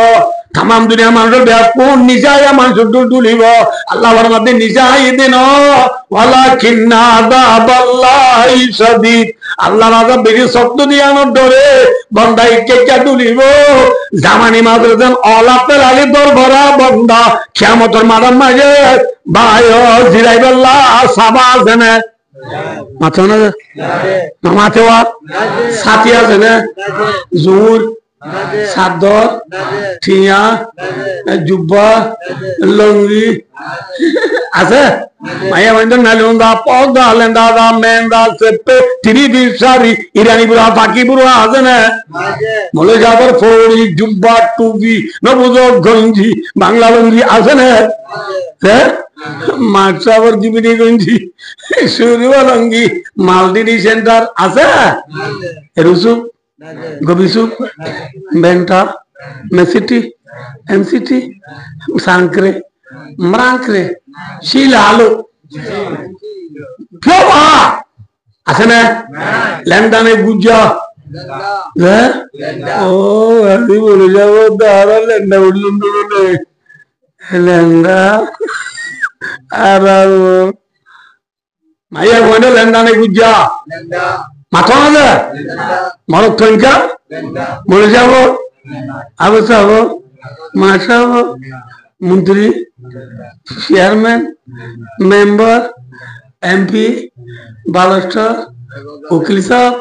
তামাম দুনিয়া মানুষের ব্যাপন নিজাইয়া মানুষের তুলিব আল্লাহর মধ্যে নিজাই দিন ওয়ালাকিন্না আযাবাল্লাহি শাদীদ। আল্লাহ রাজা বেশি শব্দ দিয়ানোর ডরে বন্দা ইকে তুলিব জামানি মাঝে যেন অলাপের আলী দর ভরা বন্দা কিয়ামতের মাঠের মাঝে ভাই জিরাই বল্লা সাবা আছে না মাথা না মাথে সাথী আছে না জোর চাদর ঠিয়া জুব্বা লঙ্গি আছে মায়া বন্ধু নালিন্দা পদা লেন্দা দা মেন্দা সেপে টিভি বিশারি ইরানি বুড়া বাকি বুড়া আছে না বলে যাবার ফড়ি জুব্বা টুপি নবুজো গঞ্জি বাংলা লঙ্গি আছে না হ্যাঁ মাছাবর দিবিনি গঞ্জি সুরিবা লঙ্গি মালদিনি সেন্টার আছে রুসুপ গবিসুপ বেন্টা মেসিটি এমসিটি সাংক্রে মরাংক্রে শিলা আলো ফ্লোবা আছে না লেন্ডানে গুজা ও আমি বলে যাবো দাঁড়া লেন্ডা বললাম লেন্ডা আর মাইয়া বলে লেন্ডানে গুজা মাথা না মরক সংখ্যা বলে যাবো আবসা হবো মাসা হবো মন্ত্রী চেয়ারম্যান মেম্বার এমপি বালাস্টার উকিল সাহেব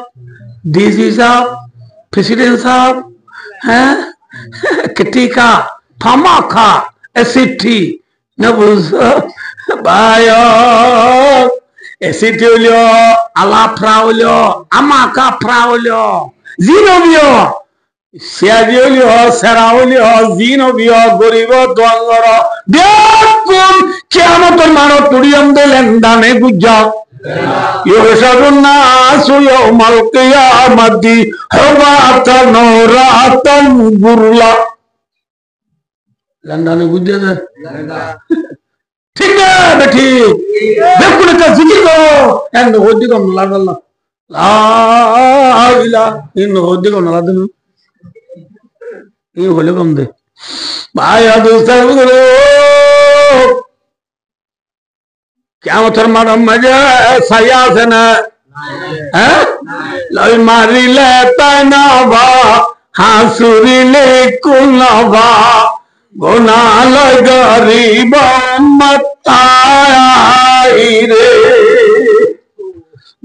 ডিসি সাহেব প্রেসিডেন্ট সাহেব হ্যাঁ কেটিকা ফামাখা এসিটি না বুঝছো ভাই এসিটি হইলো আলাফ্রা হইলো আমাকা ফ্রা হইলো জিনবিও সিয়াজি হইলো সেরা হইলো জিনবিও গরিব দঙ্গর দেখুন কিয়ামতের মানো তুড়িয়ম দিলেন দানে গুজ্জা ইউশারুন নাসু ইয়াউমাল কিয়ামাতি হুবাতান রাতান গুরলা লন্ডনে গুজ্জা ঠিক না বেটি দেখুন একটা জিকির করো এন্ড হদি কম লাগলা লা ইলাহা ইল্লা হদি কম লাগলা এই হলে কম দে ভাই দোস্তার কিয়ামতের মাঠের মাঝে ছায়া আছে না হ্যাঁ লই মারিলে তাই না বা হাসুরিলে কুলবা গোনালয় গরিব মাতাই রে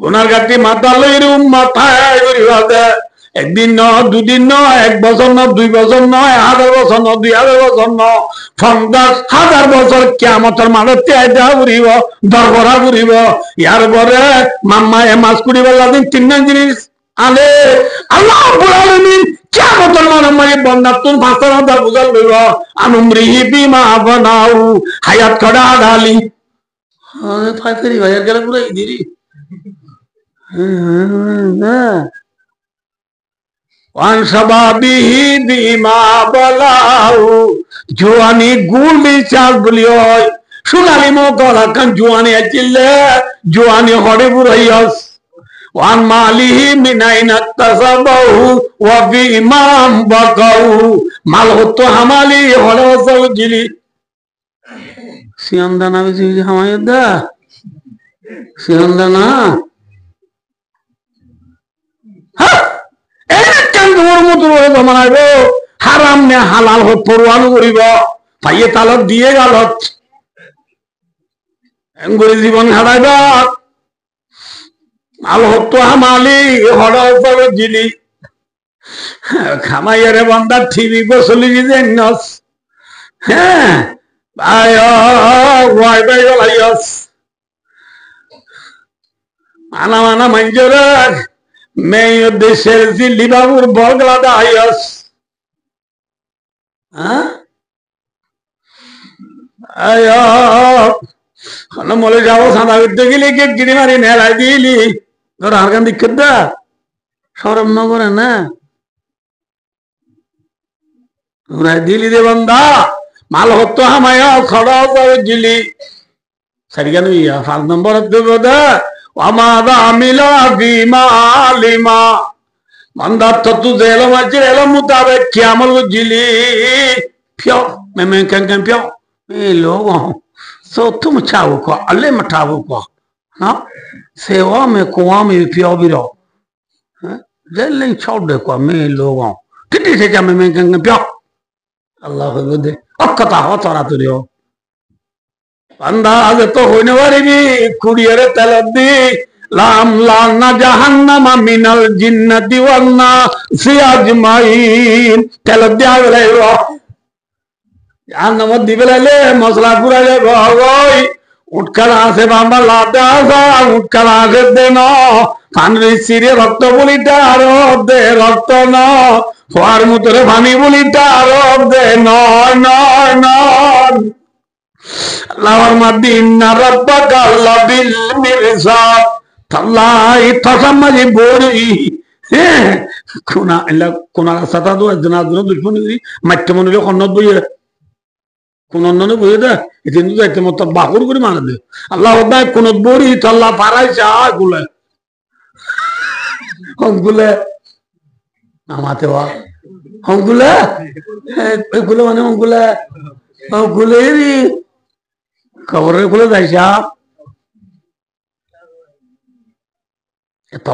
গোনার গাটি মাথা লইর মাথায় করিবা দে একদিন ন দুদিন ন এক বছর ন 2 বছর ন 1000 বছর ন 2000 বছর ন 50,000 বছর কিয়ামতের মাঠে আইডা ঘুরিব দরবরা ঘুরিব ইয়ার পরে মাম্মা এ মাছ কুড়ি বেলা দিন 3 জিনিস আলে আল্লাহ রাব্বুল আলামিন কিয়ামতের মাঠে বন্দাতুন ভাষার দা বুঝাল লইব আনুমরিহি বিমা বানাউ হায়াত কড়া ডালি আরে ফাইফেরি ভাইয়ার গেলে পুরো ইদিরি ওয়ান সাবাবিহি বিমা বালাউ জোয়ানি গুলি চাল বলি হয় সোনালি মকলা কান জোয়ানি আচিলে জোয়ানি হড়ে বুড়াইয়াস ওয়ান মালিহি মিনাইনা তাসাবাহু ওয়া বিমাম বাকাউ মাল হতো হামালি হড়ে ওসাল জিলি সিয়ান্দানা বেশি হামায়দা সিয়ান্দানা হারাম নে হালাল হোক পরোয়ানো করিব ভাইয়ে তালত দিয়ে গালত জীবন হারাইব আল হোক তো হামালি হড় জিলি খামাইয়ারে বন্দার ঠিবি বসলি যে নস হ্যাঁ ভাই ওয়াই ভাই গলাইস মানা মানা মঞ্জুরা মেয়ে দেশের দিল্লি বাবুর বগলা দায়স মলে যাবো সাদা করতে গেলে কে গিরি মারি নেড়াই দিলি ধর আর গান দিক দা সরম ন করে না দিলি দে বন্ধা মাল হতো হামায়া খড়া দিলি সারি গান 5 নম্বর দেব দা আমাদা মিলা বিমা আলিমা मंदा तो तू जेलो मचे एलो मुताबे क्या मल जिली प्यो मैं कं प्यो मैं लोगो सो तुम चाहो को अल्ले मठावो को ना सेवा में कुआं में प्यो बिरो जेल नहीं छोड़ दे को मैं लोगो कितनी से क्या मैं कं प्यो अल्लाह को दे अक्कता हो तोरा तो रियो बंदा आज तो होने वाली भी कुड़ियरे तलदी लाम लाना जहन्नम मिनल जिन्नति वन्ना सियाजमाइन तलद्या गलेरो जहन्नम दिबेले मसला पूरा ले गई उठकर आसे बांबा लादा सा उठकर आसे देनो फानरी सिरे रक्त बुलिटा रोब दे रक्त न फार मुतरे फानी बुलिटा रोब दे नो नो नो लावर मदीना रब्बका लबिल मिरसाद तल्लाई तसम्मजी बोरी कुना इल्ला कुना सता दो जना दो दुश्मनी मट्टे मनुले खन्नत बइए कुनन्नने बइए दे इतिन दो इते मत बाहुर करी मान दे अल्लाह वदा कुनत बोरी तल्ला पाराय चा गुले हम नामाते वा हम गुले माने हम गुले री खबर गुले दाइशा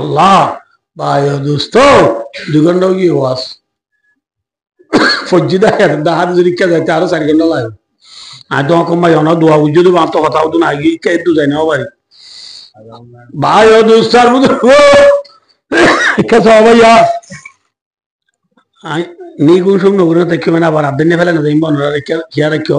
Allah bahaya dosto duganda gi was fojida ya dahar zurika da taro sari ganda la ado ko ma yona dua wujudu ba to kata udun agi ke du zaina bari bahaya dostar bu ka sabaya ai ni gun sum no guna te kemena bar adne fela na imban ra kiya rakyo